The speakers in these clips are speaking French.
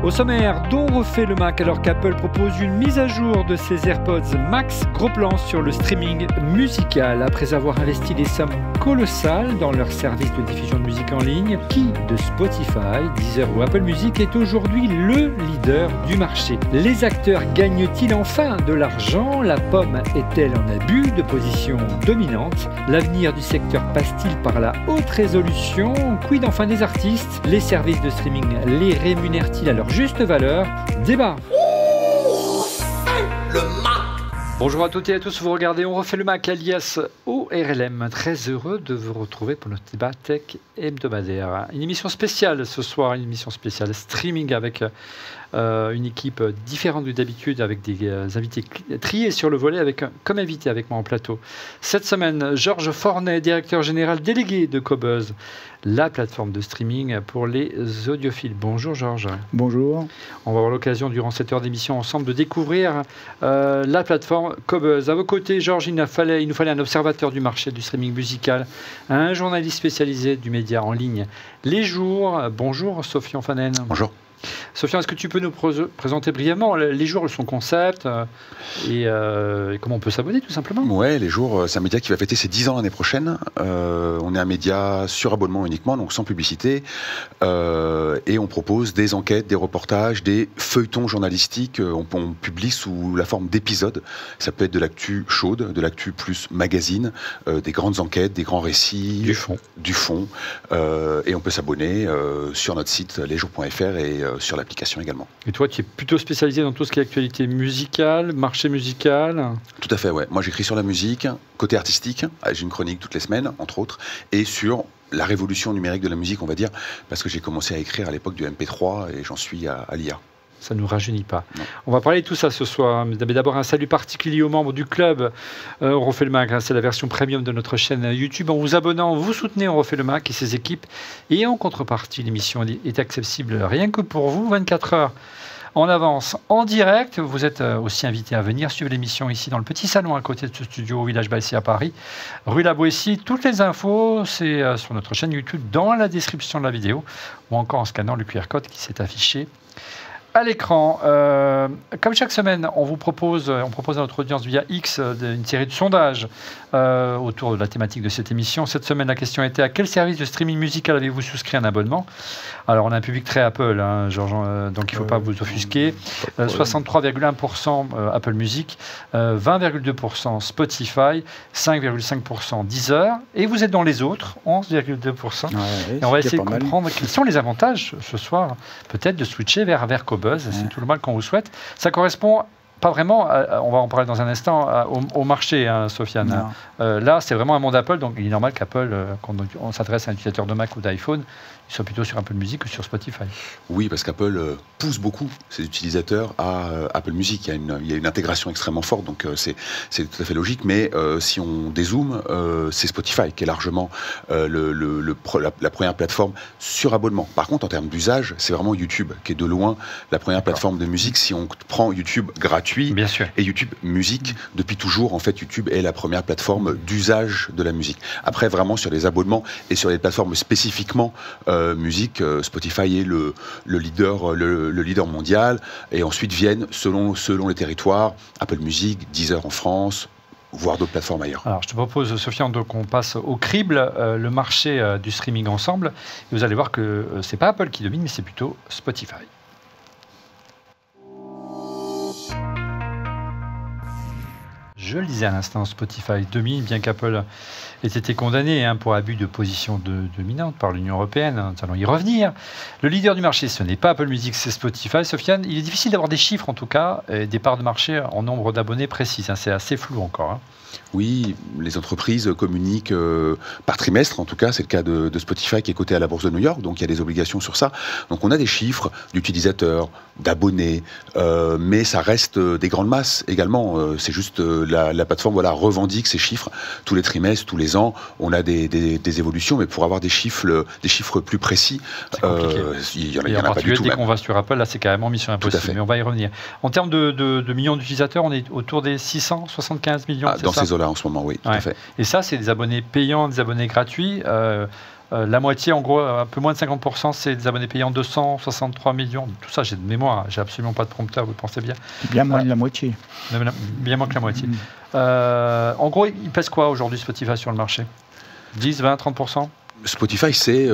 Au sommaire, dont refait le Mac alors qu'Apple propose une mise à jour de ses AirPods Max. Gros plan sur le streaming musical. Après avoir investi des sommes colossales dans leur service de diffusion de musique en ligne, qui de Spotify, Deezer ou Apple Music est aujourd'hui le leader du marché? Les acteurs gagnent-ils enfin de l'argent? La pomme est-elle en abus de position dominante? L'avenir du secteur passe-t-il par la haute résolution? Quid enfin des artistes? Les services de streaming les rémunèrent-ils à leur juste valeur? Débat. Le Mac. Bonjour à toutes et à tous, vous regardez On refait le Mac alias ORLM. Très heureux de vous retrouver pour notre débat tech hebdomadaire. Une émission spéciale ce soir, une émission spéciale streaming avec une équipe différente de d'habitude, avec des invités triés sur le volet, avec comme invité avec moi en plateau. Cette semaine, Georges Fornet, directeur général délégué de Qobuz, la plateforme de streaming pour les audiophiles. Bonjour Georges. Bonjour. On va avoir l'occasion durant cette heure d'émission ensemble de découvrir la plateforme Qobuz. À vos côtés, Georges, il nous fallait un observateur du marché du streaming musical, un journaliste spécialisé du média en ligne Les Jours. Bonjour Sofian Fanen. Bonjour. Sofian, est-ce que tu peux nous présenter brièvement Les Jours, son concept et comment on peut s'abonner tout simplement? Ouais, Les Jours, c'est un média qui va fêter ses 10 ans l'année prochaine. On est un média sur abonnement uniquement, donc sans publicité. Et on propose des enquêtes, des reportages, des feuilletons journalistiques. On publie sous la forme d'épisodes. Ça peut être de l'actu chaude, de l'actu plus magazine, des grandes enquêtes, des grands récits. Du fond. Et on peut s'abonner sur notre site lesjours.fr et sur l'application également. Et toi, tu es plutôt spécialisé dans tout ce qui est actualité musicale, marché musical? Tout à fait, ouais. Moi, j'écris sur la musique, côté artistique. J'ai une chronique toutes les semaines, entre autres, et sur la révolution numérique de la musique, on va dire, parce que j'ai commencé à écrire à l'époque du MP3 et j'en suis à l'IA. Ça ne nous rajeunit pas. Non. On va parler de tout ça ce soir. Mais d'abord, un salut particulier aux membres du club. On refait le Mac, c'est la version premium de notre chaîne YouTube. En vous abonnant, vous soutenez On refait le Mac et ses équipes. Et en contrepartie, l'émission est accessible rien que pour vous, 24 heures en avance, en direct. Vous êtes aussi invité à venir suivre l'émission ici dans le petit salon à côté de ce studio au Village Baissé à Paris, rue La Boétie. Toutes les infos, c'est sur notre chaîne YouTube dans la description de la vidéo ou encore en scannant le QR code qui s'est affiché à l'écran. Comme chaque semaine, on propose à notre audience via X une série de sondages autour de la thématique de cette émission. Cette semaine, la question était: à quel service de streaming musical avez-vous souscrit un abonnement? Alors, on a un public très Apple, hein, Georges, donc il ne faut pas vous offusquer. 63,1% Apple Music, 20,2% Spotify, 5,5% Deezer, et vous êtes dans les autres, 11,2%. Et on va essayer de comprendre quels sont les avantages ce soir, peut-être de switcher vers Qobuz. C'est tout le mal qu'on vous souhaite. Ça correspond pas vraiment, on va en parler dans un instant, au marché, hein, Sofiane. Là, c'est vraiment un monde Apple, donc il est normal qu'Apple, quand on s'adresse à un utilisateur de Mac ou d'iPhone, ils soient plutôt sur Apple Music que sur Spotify. Oui, parce qu'Apple pousse beaucoup ses utilisateurs à Apple Music. Il y a une intégration extrêmement forte, donc c'est tout à fait logique. Mais si on dézoome, c'est Spotify qui est largement la première plateforme sur abonnement. Par contre, en termes d'usage, c'est vraiment YouTube qui est de loin la première plateforme de musique. Si on prend YouTube gratuit et YouTube Musique, depuis toujours, en fait, YouTube est la première plateforme d'usage de la musique. Après, vraiment, sur les abonnements et sur les plateformes spécifiquement musique, Spotify est le leader mondial, et ensuite viennent selon les territoires Apple Music, Deezer en France, voire d'autres plateformes ailleurs. Alors je te propose, Sofiane, qu'on passe au crible, le marché du streaming ensemble, et vous allez voir que c'est pas Apple qui domine, mais c'est plutôt Spotify. Je le disais à l'instant, Spotify domine, bien qu'Apple ait été condamné pour abus de position dominante par l'Union européenne. Nous allons y revenir. Le leader du marché, ce n'est pas Apple Music, c'est Spotify. Sofiane, il est difficile d'avoir des chiffres, en tout cas, et des parts de marché en nombre d'abonnés précises. C'est assez flou encore. Oui, les entreprises communiquent par trimestre, en tout cas, c'est le cas de Spotify qui est coté à la Bourse de New York, donc il y a des obligations sur ça. Donc on a des chiffres d'utilisateurs, d'abonnés, mais ça reste des grandes masses également. C'est juste la plateforme revendique ces chiffres tous les trimestres, tous les ans. On a des évolutions, mais pour avoir des chiffres plus précis, il y en a pas du tout. Dès qu'on va sur Apple, là c'est carrément mission impossible, mais on va y revenir. En termes de millions d'utilisateurs, on est autour des 675 millions, dans ces eaux-là en ce moment, oui, tout à fait. Et ça, c'est des abonnés payants, des abonnés gratuits. La moitié, en gros, un peu moins de 50%, c'est des abonnés payants, 263 millions. Tout ça, j'ai de mémoire, j'ai absolument pas de prompteur, vous pensez bien. Bien moins de la moitié. Bien moins que la moitié. En gros, il pèse quoi aujourd'hui Spotify sur le marché? 10, 20, 30%? Spotify, c'est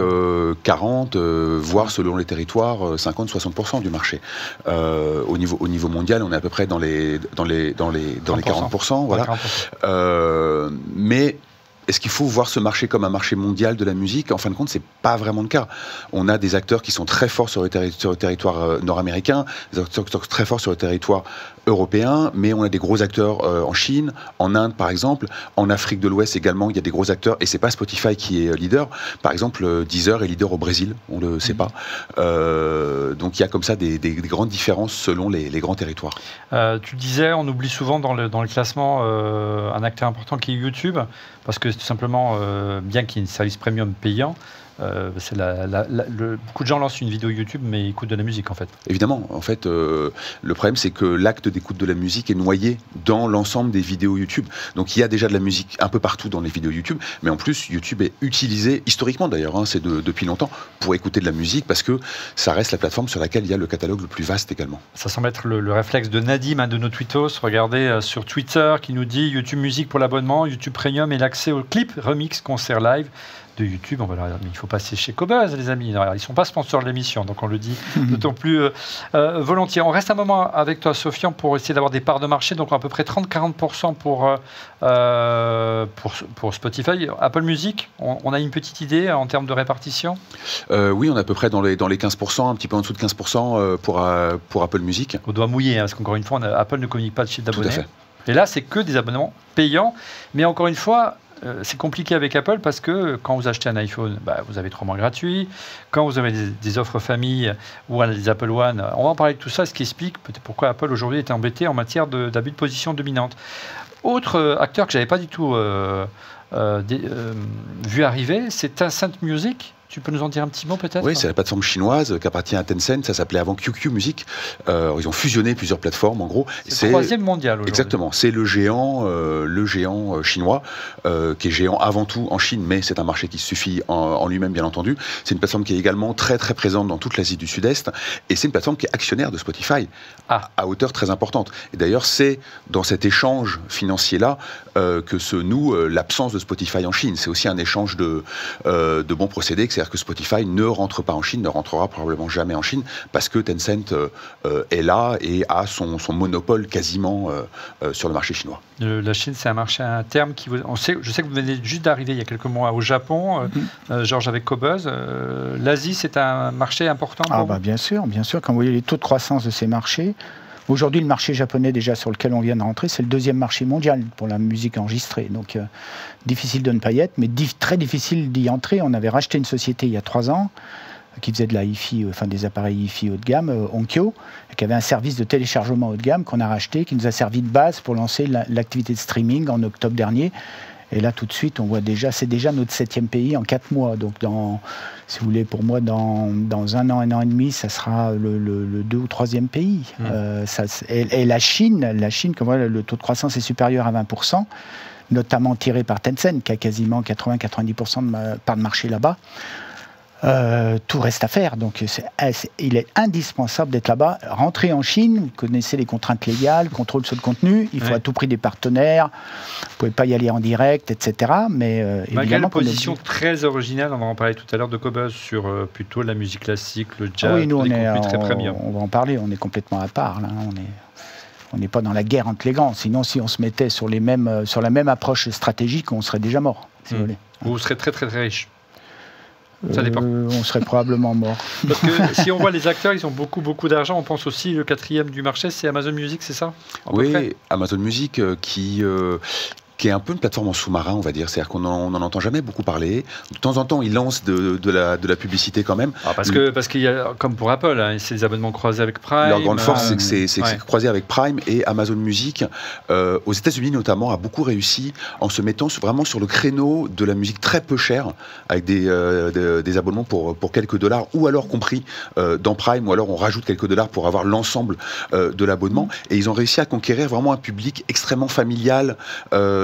40, voire selon les territoires, 50-60% du marché. Au niveau mondial, on est à peu près dans les 40%. Voilà. 40%. Mais est-ce qu'il faut voir ce marché comme un marché mondial de la musique? En fin de compte, c'est pas vraiment le cas. On a des acteurs qui sont très forts sur le territoire nord-américain, des acteurs très forts sur le territoire européen, mais on a des gros acteurs en Chine, en Inde par exemple, en Afrique de l'Ouest également, il y a des gros acteurs, et c'est pas Spotify qui est leader. Par exemple, Deezer est leader au Brésil, on le sait pas. Donc il y a comme ça des grandes différences selon les grands territoires. Tu disais, on oublie souvent dans le classement un acteur important qui est YouTube, parce que tout simplement, bien qu'il y ait un service premium payant, beaucoup de gens lancent une vidéo YouTube mais écoutent de la musique en fait. Évidemment, en fait, le problème c'est que l'acte d'écoute de la musique est noyé dans l'ensemble des vidéos YouTube. Donc il y a déjà de la musique un peu partout dans les vidéos YouTube, mais en plus YouTube est utilisé historiquement d'ailleurs, hein, c'est depuis longtemps, pour écouter de la musique parce que ça reste la plateforme sur laquelle il y a le catalogue le plus vaste également. Ça semble être le réflexe de Nadim, un de nos tweetos, regardez sur Twitter, qui nous dit YouTube Musique pour l'abonnement, YouTube Premium et l'accès aux clips, remix, concert live de YouTube. On va leur dire, mais il faut passer chez Qobuz, les amis. Alors, ils ne sont pas sponsors de l'émission, donc on le dit d'autant plus volontiers. On reste un moment avec toi, Sofiane, pour essayer d'avoir des parts de marché, donc à peu près 30-40% pour Spotify. Apple Music, on a une petite idée en termes de répartition? Oui, on est à peu près dans les 15%, un petit peu en dessous de 15% pour Apple Music. On doit mouiller, hein, parce qu'encore une fois, Apple ne communique pas de chiffre d'abonnés. Et là, c'est que des abonnements payants. Mais encore une fois, c'est compliqué avec Apple parce que quand vous achetez un iPhone, vous avez 3 mois gratuits. Quand vous avez des offres famille ou des Apple One, on va en parler de tout ça, ce qui explique peut-être pourquoi Apple aujourd'hui est embêté en matière d'abus de position dominante. Autre acteur que je n'avais pas du tout vu arriver, c'est Tencent Music. Tu peux nous en dire un petit mot peut-être? Oui, c'est la plateforme chinoise qui appartient à Tencent. Ça s'appelait avant QQ Music. Ils ont fusionné plusieurs plateformes en gros. C'est le troisième mondial aujourd'hui. Exactement. C'est le géant chinois qui est géant avant tout en Chine, mais c'est un marché qui suffit en lui-même bien entendu. C'est une plateforme qui est également très très présente dans toute l'Asie du Sud-Est et c'est une plateforme qui est actionnaire de Spotify à hauteur très importante. Et d'ailleurs, c'est dans cet échange financier-là que se noue l'absence de Spotify en Chine. C'est aussi un échange de bons procédés. C'est-à-dire que Spotify ne rentre pas en Chine, ne rentrera probablement jamais en Chine, parce que Tencent est là et a son monopole quasiment sur le marché chinois. La Chine, c'est un marché à terme qui... je sais que vous venez juste d'arriver il y a quelques mois au Japon, Georges avec Qobuz. L'Asie, c'est un marché important pour vous? Bien sûr. Quand vous voyez les taux de croissance de ces marchés, aujourd'hui, le marché japonais déjà sur lequel on vient de rentrer, c'est le deuxième marché mondial pour la musique enregistrée. Donc, difficile de ne pas y être, mais très difficile d'y entrer. On avait racheté une société il y a 3 ans qui faisait de la hi-fi, des appareils hi-fi haut de gamme, Onkyo, et qui avait un service de téléchargement haut de gamme qu'on a racheté, qui nous a servi de base pour lancer l'activité de streaming en octobre dernier. Et là, tout de suite, on voit déjà, c'est déjà notre 7e pays en 4 mois. Donc, si vous voulez, pour moi, dans 1 an et demi, ça sera le 2 ou 3e pays. Et la Chine, comme voilà, le taux de croissance est supérieur à 20%, notamment tiré par Tencent, qui a quasiment 80-90% de part de marché là-bas. Tout reste à faire, donc il est indispensable d'être là-bas. Rentrer en Chine, vous connaissez les contraintes légales, contrôle sur le contenu, il faut à tout prix des partenaires, vous ne pouvez pas y aller en direct, etc. Mais malgré une position très originale, on va en parler tout à l'heure de Qobuz sur plutôt la musique classique, le jazz, oui, nous, des contenus très premium. On va en parler, on est complètement à part, là, on n'est pas dans la guerre entre les grands. Sinon, si on se mettait sur la même approche stratégique, on serait déjà mort, si vous voulez. Vous serez très très très riche. Ça dépend. On serait probablement mort. Parce que si on voit les acteurs, ils ont beaucoup d'argent. On pense aussi le 4e du marché, c'est Amazon Music, c'est ça? Oui, Amazon Music qui est un peu une plateforme en sous-marin, on va dire. C'est-à-dire qu'on n'en entend jamais beaucoup parler. De temps en temps, ils lancent de la publicité quand même. Parce qu'il y a, comme pour Apple, hein, c'est des abonnements croisés avec Prime. Leur grande force, c'est que c'est croisé avec Prime, et Amazon Music, aux États-Unis notamment, a beaucoup réussi en se mettant vraiment sur le créneau de la musique très peu chère, avec des abonnements pour quelques dollars, ou alors compris dans Prime, ou alors on rajoute quelques dollars pour avoir l'ensemble de l'abonnement. Et ils ont réussi à conquérir vraiment un public extrêmement familial,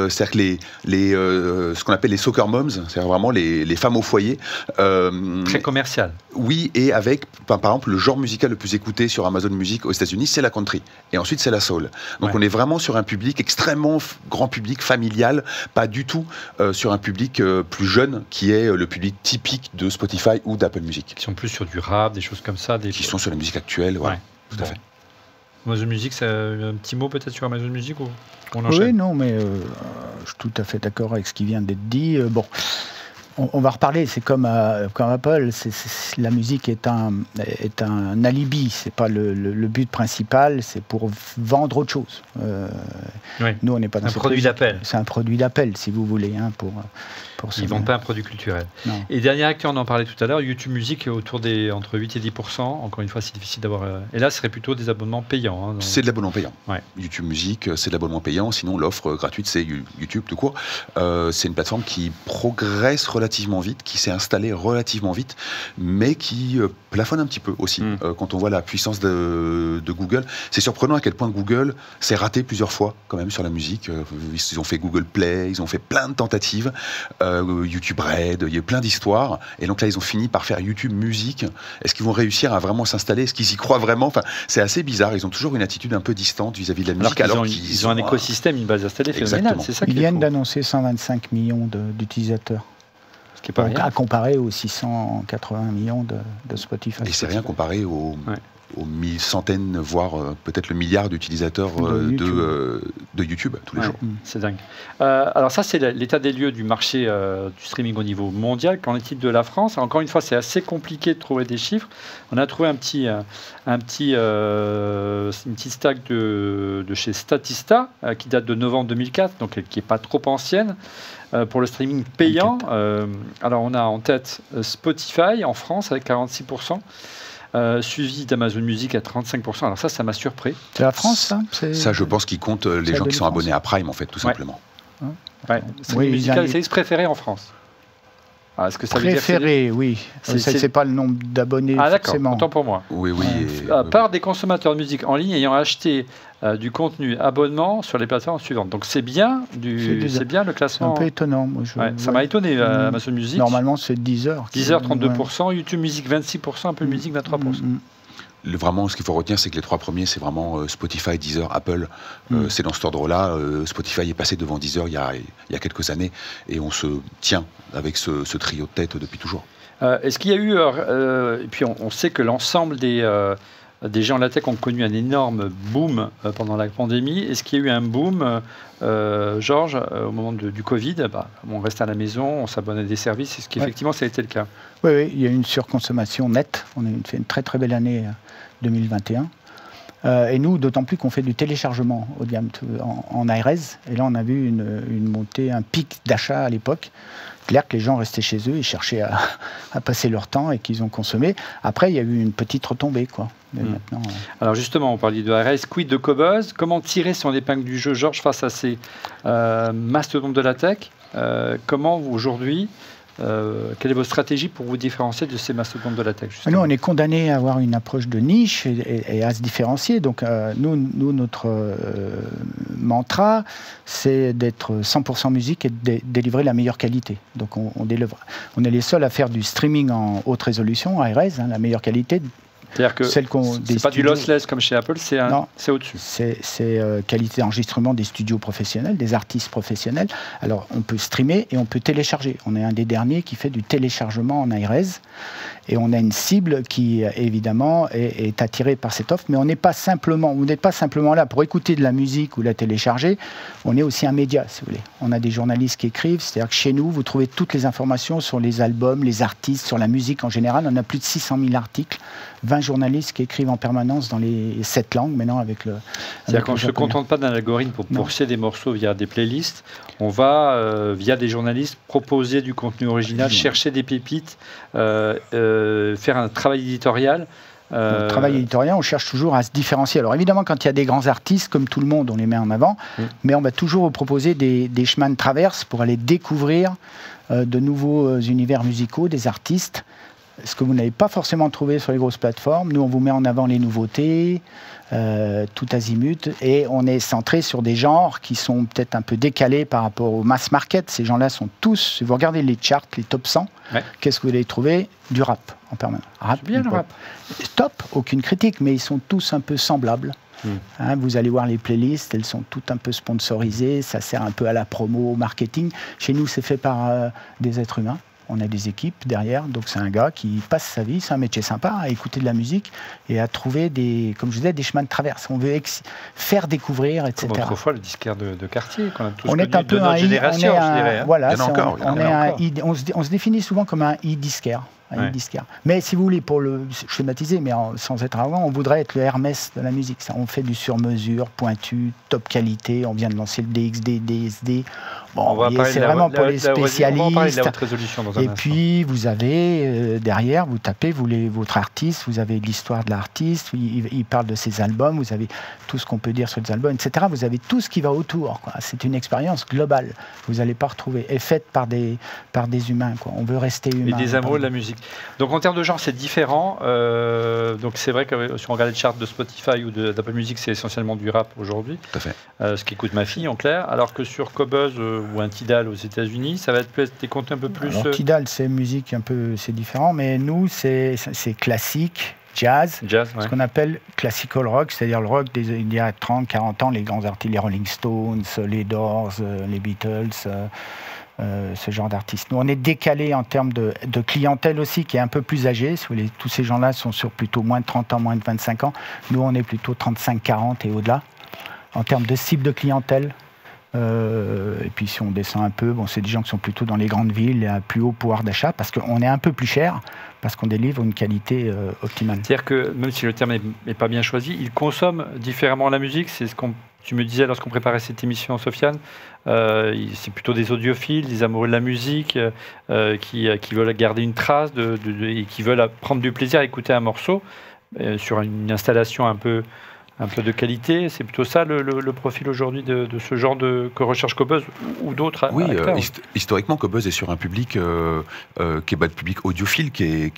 c'est-à-dire que ce qu'on appelle les soccer moms, c'est-à-dire vraiment les femmes au foyer. Très commercial. Oui, et avec, par exemple, le genre musical le plus écouté sur Amazon Music aux États-Unis, c'est la country. Et ensuite, c'est la soul. Donc, on est vraiment sur un public extrêmement grand public, familial, pas du tout sur un public plus jeune, qui est le public typique de Spotify ou d'Apple Music. Qui sont plus sur du rap, des choses comme ça. Qui sont sur la musique actuelle, ouais. Tout à fait. Amazon Music, c'est un petit mot peut-être sur Amazon Music ou on enchaîne? Oui, non, mais je suis tout à fait d'accord avec ce qui vient d'être dit. Bon, on va reparler, c'est comme Apple, la musique est un alibi, c'est pas le but principal, c'est pour vendre autre chose. Nous, on n'est pas dans un produit d'appel. C'est un produit d'appel, si vous voulez, hein, pour ils ne vendent pas un produit culturel. Non. Et dernier acteur, on en parlait tout à l'heure, YouTube Music est autour entre 8 et 10%. Encore une fois, c'est difficile d'avoir... Et là, ce serait plutôt des abonnements payants. Hein, donc... C'est de l'abonnement payant. Ouais. YouTube Music, c'est de l'abonnement payant. Sinon, l'offre gratuite, c'est YouTube tout court. C'est une plateforme qui progresse relativement vite, qui s'est installée relativement vite, mais qui plafonne un petit peu aussi. Quand on voit la puissance de Google, c'est surprenant à quel point Google s'est raté plusieurs fois quand même sur la musique. Ils ont fait Google Play, ils ont fait plein de tentatives. YouTube Red, il y a eu plein d'histoires. Et donc là, ils ont fini par faire YouTube Music. Est-ce qu'ils vont réussir à vraiment s'installer? Est-ce qu'ils y croient vraiment? Enfin, c'est assez bizarre. Ils ont toujours une attitude un peu distante vis-à-vis de la musique. Alors qu'ils ont un écosystème, une base installée phénoménale. C'est ça Ils viennent d'annoncer 125 millions d'utilisateurs. Ce qui est pas rien. À comparer aux 680 millions de Spotify. Et c'est rien comparé aux centaines, voire peut-être le milliard d'utilisateurs de YouTube tous les jours. C'est dingue. Alors ça, c'est l'état des lieux du marché du streaming au niveau mondial. Qu'en est-il de la France? Encore une fois, c'est assez compliqué de trouver des chiffres. On a trouvé une petite stat de chez Statista qui date de novembre 2004, donc qui n'est pas trop ancienne. Pour le streaming payant, alors on a en tête Spotify en France avec 46%. Suivi d'Amazon Music à 35%. Alors ça m'a surpris. C'est la France, ça? Ça, je pense qu'il compte les gens qui sont abonnés à Prime, en fait, tout simplement. Ouais. C'est musical et service préféré en France. Est-ce que ça veut dire préféré, oui. C'est pas le nombre d'abonnés, forcément. Autant pour moi. Oui. Par des consommateurs de musique en ligne ayant acheté du contenu abonnement sur les plateformes suivantes. Donc c'est bien le classement. C'est un peu étonnant. Moi, ça m'a étonné, Amazon Music. Normalement, c'est Deezer. Deezer, 32%, YouTube Music, 26%, Apple Music, 23%. Vraiment, ce qu'il faut retenir, c'est que les trois premiers, c'est vraiment Spotify, Deezer, Apple. C'est dans cet ordre-là. Spotify est passé devant Deezer il y a quelques années et on se tient avec ce trio de tête depuis toujours. Est-ce qu'il y a eu... et puis on sait que l'ensemble des géants de la tech ont connu un énorme boom pendant la pandémie. Est-ce qu'il y a eu un boom, Georges, au moment du Covid? On reste à la maison, on s'abonne à des services. Est-ce qu'effectivement ça a été le cas? Oui, il y a eu une surconsommation nette. On a fait une très très belle année 2021. Et nous, d'autant plus qu'on fait du téléchargement haut de gamme en ARS. Et là, on a vu une montée, un pic d'achat à l'époque. Clair que les gens restaient chez eux et cherchaient à passer leur temps et qu'ils ont consommé. Après, il y a eu une petite retombée, quoi. Mais maintenant, alors justement, on parlait de ARS, quid de Cobuzz? Comment tirer son épingle du jeu, Georges, face à ces mastodontes de la tech? Comment, aujourd'hui, quelle est votre stratégie pour vous différencier de ces mastodontes de la tech, justement? Nous, on est condamné à avoir une approche de niche et à se différencier. Donc, nous notre mantra, c'est d'être 100% musique et de délivrer la meilleure qualité. Donc, on est les seuls à faire du streaming en haute résolution, ARS, la meilleure qualité. C'est-à-dire que c'est pas du lossless comme chez Apple, c'est au-dessus. C'est qualité d'enregistrement des studios professionnels, des artistes professionnels. Alors, on peut streamer et on peut télécharger. On est un des derniers qui fait du téléchargement en ARS. Et on a une cible qui, évidemment, est attirée par cette offre. Mais on n'est pas simplement là pour écouter de la musique ou la télécharger. On est aussi un média, si vous voulez. On a des journalistes qui écrivent. C'est-à-dire que chez nous, vous trouvez toutes les informations sur les albums, les artistes, sur la musique en général. On a plus de 600 000 articles, 20 journalistes qui écrivent en permanence dans les 7 langues, maintenant avec le... C'est-à-dire qu'on ne se contente pas d'un algorithme pour pousser des morceaux via des playlists. On va, via des journalistes, proposer du contenu original, chercher des pépites, faire un travail éditorial. Travail éditorial, on cherche toujours à se différencier. Alors évidemment, quand il y a des grands artistes, comme tout le monde, on les met en avant, mais on va toujours vous proposer des chemins de traverse pour aller découvrir de nouveaux univers musicaux, des artistes, ce que vous n'avez pas forcément trouvé sur les grosses plateformes. Nous, on vous met en avant les nouveautés, tout azimut, et on est centré sur des genres qui sont peut-être un peu décalés par rapport au mass market. Ces gens-là sont tous, si vous regardez les charts, les top 100, qu'est-ce que vous allez trouver? Du rap en permanence. Rap, bien le rap. Top, aucune critique, mais ils sont tous un peu semblables. Hein, vous allez voir les playlists, elles sont toutes un peu sponsorisées, ça sert un peu à la promo, au marketing. Chez nous, c'est fait par des êtres humains. On a des équipes derrière, donc c'est un gars qui passe sa vie, c'est un métier sympa, à écouter de la musique et à trouver des, comme je disais, des chemins de traverse. On veut faire découvrir, etc. Comme autrefois le disquaire de quartier, qu'on a tous on est un peu de notre génération, je dirais. Voilà, il y en a encore. on se définit souvent comme un e-disquaire. Mais si vous voulez, pour le schématiser, mais sans être arrogant, on voudrait être le Hermès de la musique. Ça, on fait du sur-mesure, pointu, top qualité. On vient de lancer le DXD, DSD. Bon, c'est vraiment pour les spécialistes. On va parler de la haute résolution dans un instant. Puis vous avez derrière, vous tapez votre artiste, vous avez l'histoire de l'artiste, il parle de ses albums, vous avez tout ce qu'on peut dire sur les albums, etc. Vous avez tout ce qui va autour. C'est une expérience globale. Vous n'allez pas retrouver, est faite par des humains. On veut rester humain. Et des amoureux de la musique. Donc en termes de genre, c'est différent. Donc c'est vrai que si on regarde les charts de Spotify ou d'Apple Music, c'est essentiellement du rap aujourd'hui. Tout à fait. Ce qu'écoute ma fille en clair. Alors que sur Qobuz ou un Tidal aux États-Unis, ça va être des contenus un peu plus. Alors, Tidal, c'est musique un peu, c'est différent, mais nous, c'est classique. Jazz, ce qu'on appelle classical rock, c'est-à-dire le rock d'il y a 30, 40 ans, les grands artistes, les Rolling Stones, les Doors, les Beatles, ce genre d'artistes. Nous, on est décalé en termes de clientèle aussi, qui est un peu plus âgée. Si vous voulez, tous ces gens-là sont sur plutôt moins de 30 ans, moins de 25 ans. Nous, on est plutôt 35, 40 et au-delà. En termes de cible de clientèle, et puis si on descend un peu, c'est des gens qui sont plutôt dans les grandes villes, à plus haut pouvoir d'achat, parce qu'on est un peu plus cher, parce qu'on délivre une qualité optimale. C'est-à-dire que, même si le terme n'est pas bien choisi, ils consomment différemment la musique. C'est ce qu'on tu me disais lorsqu'on préparait cette émission, Sofiane, c'est plutôt des audiophiles, des amoureux de la musique, qui veulent garder une trace et qui veulent prendre du plaisir à écouter un morceau sur une installation un peu de qualité. C'est plutôt ça le profil aujourd'hui de ce genre que recherche Qobuz ou d'autres. Oui, historiquement, Qobuz est sur un public qui est le public audiophile qui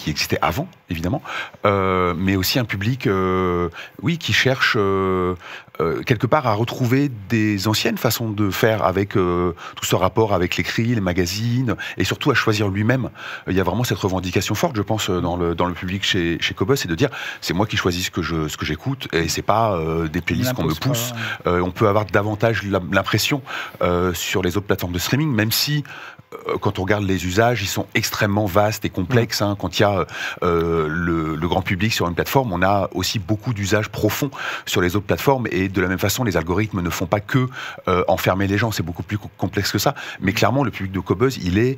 existait avant, évidemment, mais aussi un public qui cherche quelque part à retrouver des anciennes façons de faire avec tout ce rapport avec l'écrit, les magazines, et surtout à choisir lui-même. Il y a vraiment cette revendication forte, je pense, dans le public chez Qobuz, c'est de dire c'est moi qui choisis ce que j'écoute, et c'est pas des playlists qu'on me pousse. On peut avoir davantage l'impression sur les autres plateformes de streaming, même si quand on regarde les usages, ils sont extrêmement vastes et complexes. Quand il y a le grand public sur une plateforme, on a aussi beaucoup d'usages profonds sur les autres plateformes, et de la même façon, les algorithmes ne font pas que enfermer les gens, c'est beaucoup plus complexe que ça. Mais clairement, le public de Qobuz, il est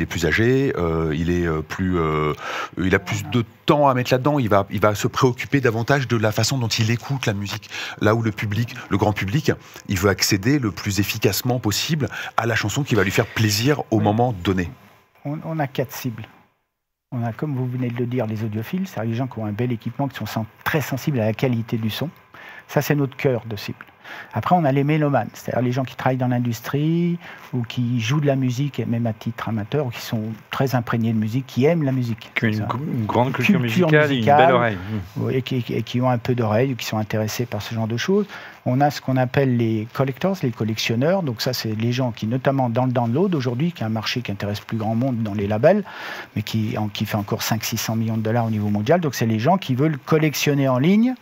plus âgé, il a plus de temps à mettre là-dedans, il va se préoccuper davantage de la façon dont il écoute la musique. Là où le grand public, il veut accéder le plus efficacement possible à la chanson qui va lui faire plaisir au moment donné. On a 4 cibles. On a, comme vous venez de le dire, les audiophiles, c'est-à-dire les gens qui ont un bel équipement, qui sont très sensibles à la qualité du son. Ça, c'est notre cœur de cible. Après, on a les mélomanes, c'est-à-dire les gens qui travaillent dans l'industrie ou qui jouent de la musique, et même à titre amateur, ou qui sont très imprégnés de musique, qui aiment la musique. Qui ont une grande culture musicale et une belle oreille. Et qui ont un peu d'oreille, ou qui sont intéressés par ce genre de choses. On a ce qu'on appelle les collectors, les collectionneurs. Donc ça, c'est les gens qui, notamment dans le download aujourd'hui, qui est un marché qui intéresse plus grand monde dans les labels, mais qui fait encore 500-600 millions de dollars au niveau mondial. Donc c'est les gens qui veulent collectionner en ligne.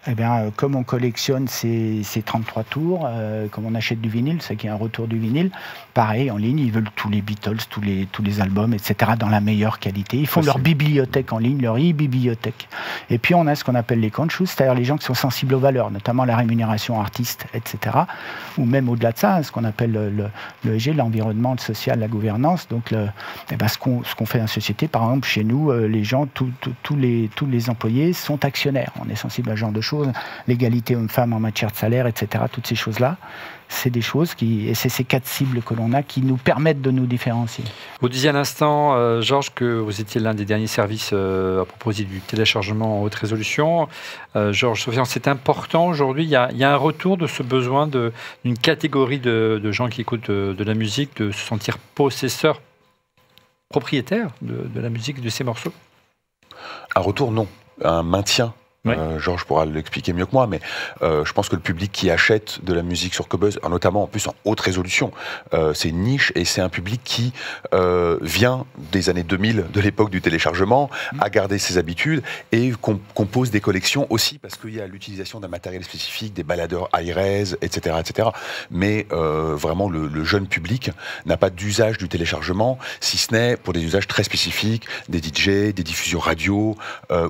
Eh bien, comme on collectionne ces 33 tours, comme on achète du vinyle, c'est qu'il y a un retour du vinyle, pareil, en ligne, ils veulent tous les Beatles, tous les albums, etc., dans la meilleure qualité. Ils font leur bibliothèque en ligne, leur e-bibliothèque. Et puis, on a ce qu'on appelle les conscious, c'est-à-dire les gens qui sont sensibles aux valeurs, notamment la rémunération artiste, etc., ou même au-delà de ça, ce qu'on appelle le ESG, l'environnement, le social, la gouvernance. Donc, ce qu'on fait dans la société, par exemple, chez nous, les gens, tous les employés sont actionnaires. On est sensible à ce genre de choses. L'égalité homme-femme en matière de salaire, etc. Toutes ces choses-là, c'est des choses et c'est ces 4 cibles que l'on a qui nous permettent de nous différencier. Vous disiez à l'instant, Georges, que vous étiez l'un des derniers services à propos du téléchargement en haute résolution. Georges, Sofiane, c'est important aujourd'hui. Il y a un retour de ce besoin d'une catégorie de gens qui écoutent de la musique, de se sentir possesseurs propriétaire de la musique de ces morceaux? Un retour, non. Un maintien. Oui. Georges pourra l'expliquer mieux que moi, mais je pense que le public qui achète de la musique sur Qobuz, notamment en plus en haute résolution, c'est une niche et c'est un public qui vient des années 2000, de l'époque du téléchargement, a gardé ses habitudes et compose des collections aussi parce qu'il y a l'utilisation d'un matériel spécifique, des baladeurs high-res, etc., etc. Mais vraiment, le jeune public n'a pas d'usage du téléchargement, si ce n'est pour des usages très spécifiques, des DJ, des diffusions radio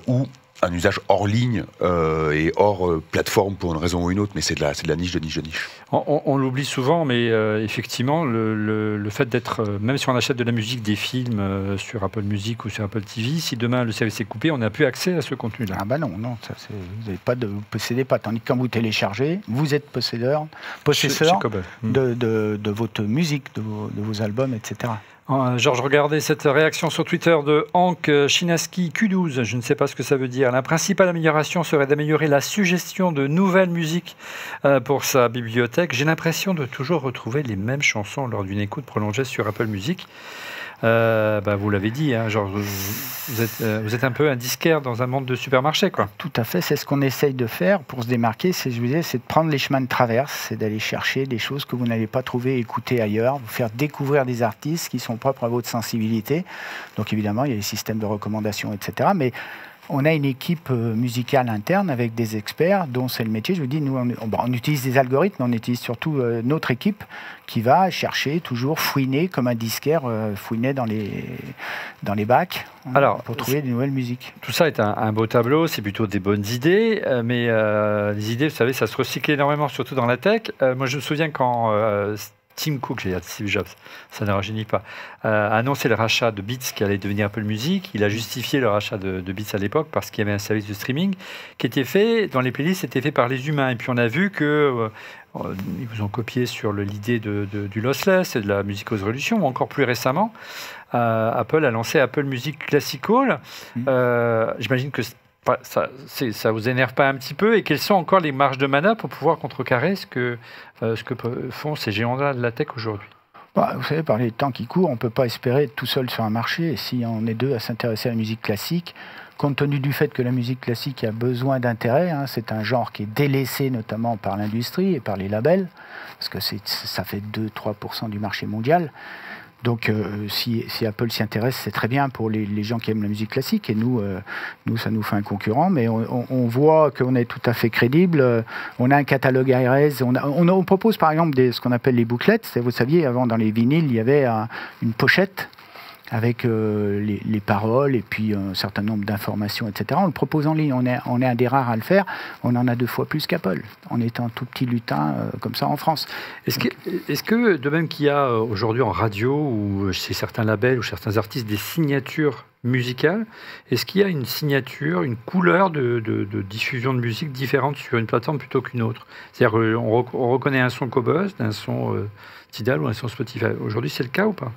ou un usage hors ligne et hors plateforme pour une raison ou une autre, mais c'est de la niche de niche de niche. On l'oublie souvent, mais effectivement, le fait d'être, même si on achète de la musique, des films sur Apple Music ou sur Apple TV, si demain le service est coupé, on n'a plus accès à ce contenu-là. Ah bah non, vous possédez pas. Tandis que quand vous téléchargez, vous êtes possesseur de votre musique, de vos albums, etc. Georges, regardez cette réaction sur Twitter de Hank Chinaski Q12. Je ne sais pas ce que ça veut dire. La principale amélioration serait d'améliorer la suggestion de nouvelles musiques pour sa bibliothèque. J'ai l'impression de toujours retrouver les mêmes chansons lors d'une écoute prolongée sur Apple Music. Vous l'avez dit, hein, Georges, vous êtes un peu un disquaire dans un monde de supermarché, quoi. Tout à fait, c'est ce qu'on essaye de faire pour se démarquer, c'est de prendre les chemins de traverse, c'est d'aller chercher des choses que vous n'allez pas trouver, écouter ailleurs, vous faire découvrir des artistes qui sont propres à votre sensibilité. Donc évidemment, il y a les systèmes de recommandation, etc. Mais on a une équipe musicale interne avec des experts dont c'est le métier. Je vous dis, nous, on utilise des algorithmes, on utilise surtout notre équipe qui va chercher, toujours fouiner comme un disquaire, fouiner dans les bacs pour trouver des nouvelles musiques. Tout ça est un beau tableau, c'est plutôt des bonnes idées, mais les idées, vous savez, ça se recycle énormément, surtout dans la tech. Moi, je me souviens quand Tim Cook, j'ai dit Steve Jobs, ça ne rajeunit pas, a annoncé le rachat de Beats qui allait devenir Apple Music. Il a justifié le rachat de Beats à l'époque parce qu'il y avait un service de streaming qui était fait, dans les playlists, c'était fait par les humains. Et puis on a vu que ils vous ont copié sur l'idée du lossless et de la musique haute résolution, ou encore plus récemment, Apple a lancé Apple Music Classical. J'imagine que ça vous énerve pas un petit peu, et quelles sont encore les marges de manœuvre pour pouvoir contrecarrer ce que font ces géants-là de la tech aujourd'hui? Vous savez, par les temps qui courent, on ne peut pas espérer être tout seul sur un marché. Et si on est deux à s'intéresser à la musique classique, compte tenu du fait que la musique classique a besoin d'intérêt, c'est un genre qui est délaissé notamment par l'industrie et par les labels, parce que ça fait 2-3% du marché mondial. Donc, si Apple s'y intéresse, c'est très bien pour les gens qui aiment la musique classique. Et nous, ça nous fait un concurrent. Mais on voit qu'on est tout à fait crédible. On a un catalogue ARS. On propose, par exemple, ce qu'on appelle les booklets. Vous saviez, avant, dans les vinyles, il y avait une pochette avec les paroles et puis un certain nombre d'informations, etc. On le propose en ligne. On est un des rares à le faire. On en a 2 fois plus qu'Apple, en étant un tout petit lutin comme ça en France. Est-ce que de même qu'il y a aujourd'hui en radio ou chez certains labels ou certains artistes des signatures musicales, est-ce qu'il y a une signature, une couleur de diffusion de musique différente sur une plateforme plutôt qu'une autre? C'est-à-dire on reconnaît un son Qobuz, un son Tidal ou un son Spotify. Aujourd'hui, c'est le cas ou pas?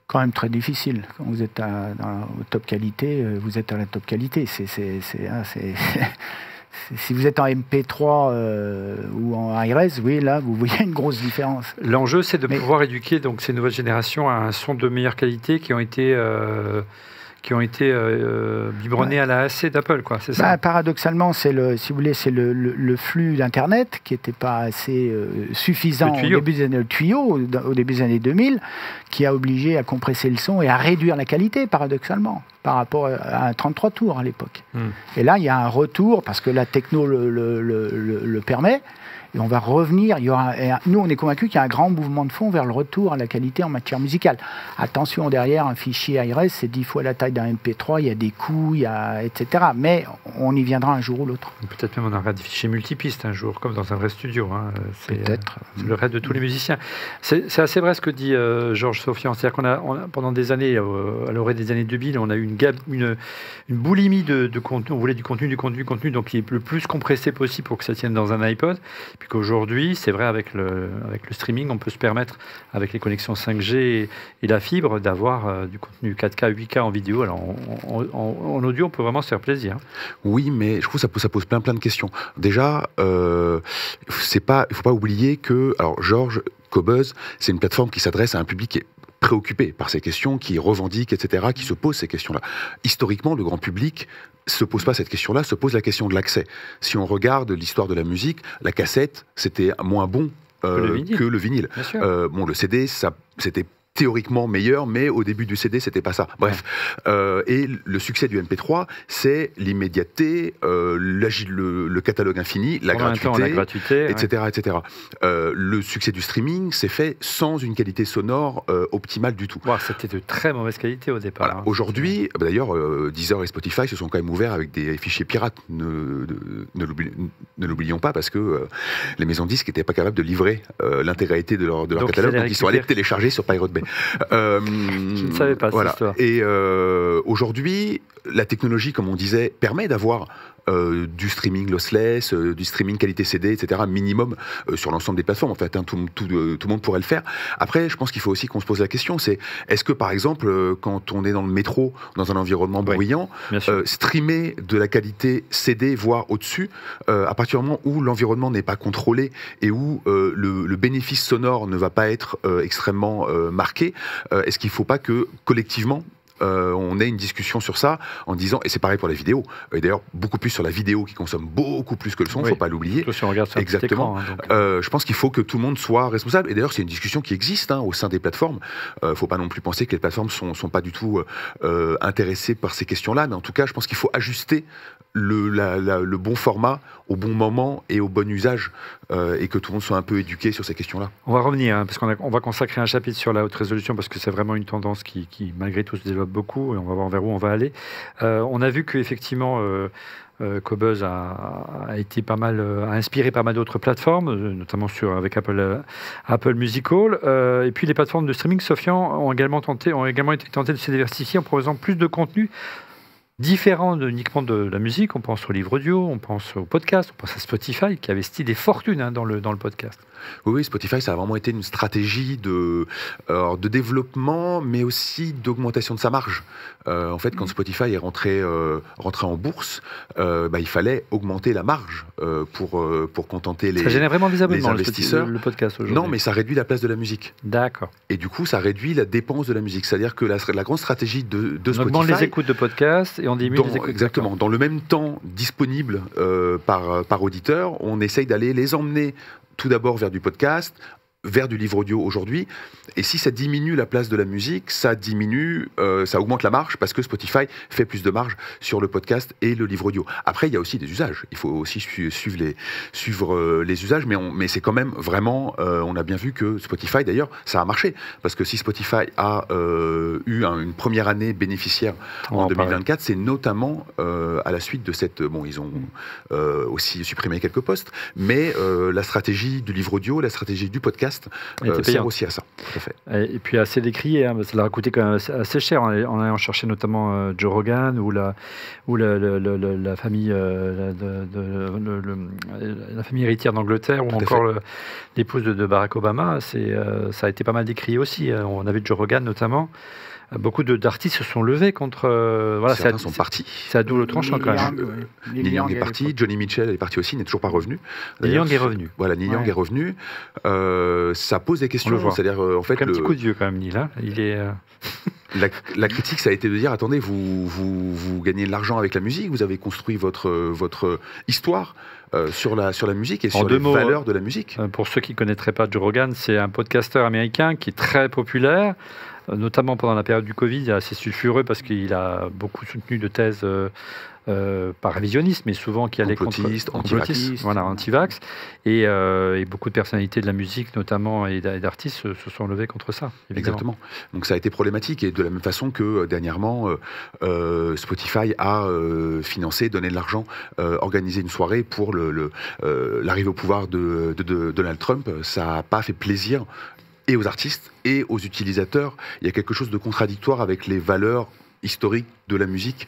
Quand même très difficile. Quand vous êtes dans top qualité, vous êtes à la top qualité. Si vous êtes en MP3 ou en high-res, oui, là, vous voyez une grosse différence. L'enjeu, c'est de pouvoir éduquer donc, ces nouvelles générations à un son de meilleure qualité qui ont été biberonnés à la AC d'Apple, quoi. C'est ça. Paradoxalement, si vous voulez, c'est le flux d'Internet qui n'était pas assez suffisant au début des années 2000, qui a obligé à compresser le son et à réduire la qualité, paradoxalement, par rapport à un 33 tours à l'époque. Et là, il y a un retour, parce que la techno le permet. Et on va revenir, nous on est convaincus qu'il y a un grand mouvement de fond vers le retour à la qualité en matière musicale. Attention, derrière un fichier ARS, c'est 10 fois la taille d'un MP3, il y a des coûts, etc. Mais on y viendra un jour ou l'autre. Peut-être même on aura des fichiers multipistes un jour, comme dans un vrai studio. Peut-être. C'est le rêve de tous les musiciens. C'est assez vrai ce que dit Georges Sofian. C'est-à-dire qu'on a pendant des années, à l'orée des années 2000, on a eu une boulimie de contenu. On voulait du contenu, donc qui est le plus compressé possible pour que ça tienne dans un iPod. Puis qu'aujourd'hui, c'est vrai, avec le streaming, on peut se permettre, avec les connexions 5G et la fibre, d'avoir du contenu 4K, 8K en vidéo. Alors, en audio, on peut vraiment se faire plaisir. Oui, mais je trouve que ça pose plein de questions. Déjà, il faut pas oublier que, alors, Georges, Qobuz, c'est une plateforme qui s'adresse à un public qui est préoccupé par ces questions, qui revendique, etc., qui se pose ces questions-là. Historiquement, le grand public se pose pas cette question-là, se pose la question de l'accès. Si on regarde l'histoire de la musique, la cassette, c'était moins bon que le vinyle. Bon, le CD, c'était théoriquement meilleur, mais au début du CD, c'était pas ça. Bref. Et le succès du MP3, c'est l'immédiateté, le catalogue infini, la gratuité, etc. etc. Le succès du streaming s'est fait sans une qualité sonore optimale du tout. C'était de très mauvaise qualité au départ. Voilà. Aujourd'hui, d'ailleurs, Deezer et Spotify se sont quand même ouverts avec des fichiers pirates. Ne l'oublions pas, parce que les maisons de disques n'étaient pas capables de livrer l'intégralité de leur catalogue, donc ils sont allés télécharger sur Pirate Bay. Je ne savais pas cette histoire. Et aujourd'hui, la technologie, comme on disait, permet d'avoir du streaming lossless, du streaming qualité CD, etc., minimum sur l'ensemble des plateformes. En fait, tout le monde pourrait le faire. Après, je pense qu'il faut aussi qu'on se pose la question, c'est est-ce que, par exemple, quand on est dans le métro, dans un environnement bruyant, streamer de la qualité CD, voire au-dessus, à partir du moment où l'environnement n'est pas contrôlé et où le bénéfice sonore ne va pas être extrêmement marqué, est-ce qu'il ne faut pas que, collectivement, on ait une discussion sur ça en disant, et c'est pareil pour la vidéo, et d'ailleurs beaucoup plus sur la vidéo qui consomme beaucoup plus que le son, il ne faut pas l'oublier. Surtout si on regarde sur exactement. Écran, je pense qu'il faut que tout le monde soit responsable, et d'ailleurs c'est une discussion qui existe au sein des plateformes. Il ne faut pas non plus penser que les plateformes sont pas du tout intéressées par ces questions-là, mais en tout cas je pense qu'il faut ajuster le bon format au bon moment et au bon usage, et que tout le monde soit un peu éduqué sur ces questions-là. On va revenir, parce qu'on va consacrer un chapitre sur la haute résolution, parce que c'est vraiment une tendance qui malgré tout se développe beaucoup, et on va voir vers où on va aller. On a vu qu'effectivement Qobuz a été pas mal, a inspiré pas mal d'autres plateformes, notamment avec Apple Musical, et puis les plateformes de streaming, Sofian, ont également été tentées de se diversifier en proposant plus de contenu différent uniquement de la musique. On pense au livre audio, on pense au podcast, on pense à Spotify qui a investi des fortunes dans le podcast. Oui, Spotify, ça a vraiment été une stratégie de développement, mais aussi d'augmentation de sa marge. En fait, quand Spotify est rentré en bourse, il fallait augmenter la marge pour contenter les investisseurs. Ça génère vraiment des abonnements, le podcast aujourd'hui. Non, mais ça réduit la place de la musique. D'accord. Et du coup, ça réduit la dépense de la musique. C'est-à-dire que la grande stratégie de Spotify... On augmente les écoutes de podcasts et on diminue les écoutes. Exactement. Dans le même temps disponible par auditeur, on essaye d'aller les emmener tout d'abord vers du podcast, vers du livre audio aujourd'hui. Et si ça diminue la place de la musique, ça augmente la marge, parce que Spotify fait plus de marge sur le podcast et le livre audio. Après, il y a aussi des usages. Il faut aussi suivre les usages, mais c'est quand même vraiment... on a bien vu que Spotify, d'ailleurs, ça a marché. Parce que si Spotify a eu une première année bénéficiaire en 2024, c'est notamment à la suite de cette... Bon, ils ont aussi supprimé quelques postes, mais la stratégie du livre audio, la stratégie du podcast, sert aussi à ça. Tout à fait. Et puis assez décrié, ça leur a coûté quand même assez cher en allant chercher notamment Joe Rogan ou la famille la famille héritière d'Angleterre, ou encore l'épouse de Barack Obama. Ça a été pas mal décrié aussi. On a vu Joe Rogan notamment. Beaucoup d'artistes se sont levés contre... certains sont partis. C'est à double tranchant quand même. Neil Young est parti, Johnny Mitchell est parti aussi, n'est toujours pas revenu. Neil Young est revenu. Voilà, Neil Young est revenu. Ça pose des questions. C'est-à-dire, en fait, un petit coup de vieux quand même, Neil. Il est... La critique, ça a été de dire, attendez, vous gagnez de l'argent avec la musique, vous avez construit votre histoire sur la musique et sur les valeurs de la musique. Pour ceux qui ne connaîtraient pas Joe Rogan, c'est un podcasteur américain qui est très populaire, notamment pendant la période du Covid, assez sulfureux parce qu'il a beaucoup soutenu de thèses pas révisionnistes, mais souvent qui allaient contre anti-vax. Et beaucoup de personnalités de la musique, notamment, et d'artistes se sont levés contre ça. Évidemment. Exactement. Donc ça a été problématique, et de la même façon que dernièrement, Spotify a financé, donné de l'argent, organisé une soirée pour l'arrivée au pouvoir de Donald Trump. Ça n'a pas fait plaisir et aux artistes et aux utilisateurs. Il y a quelque chose de contradictoire avec les valeurs historiques de la musique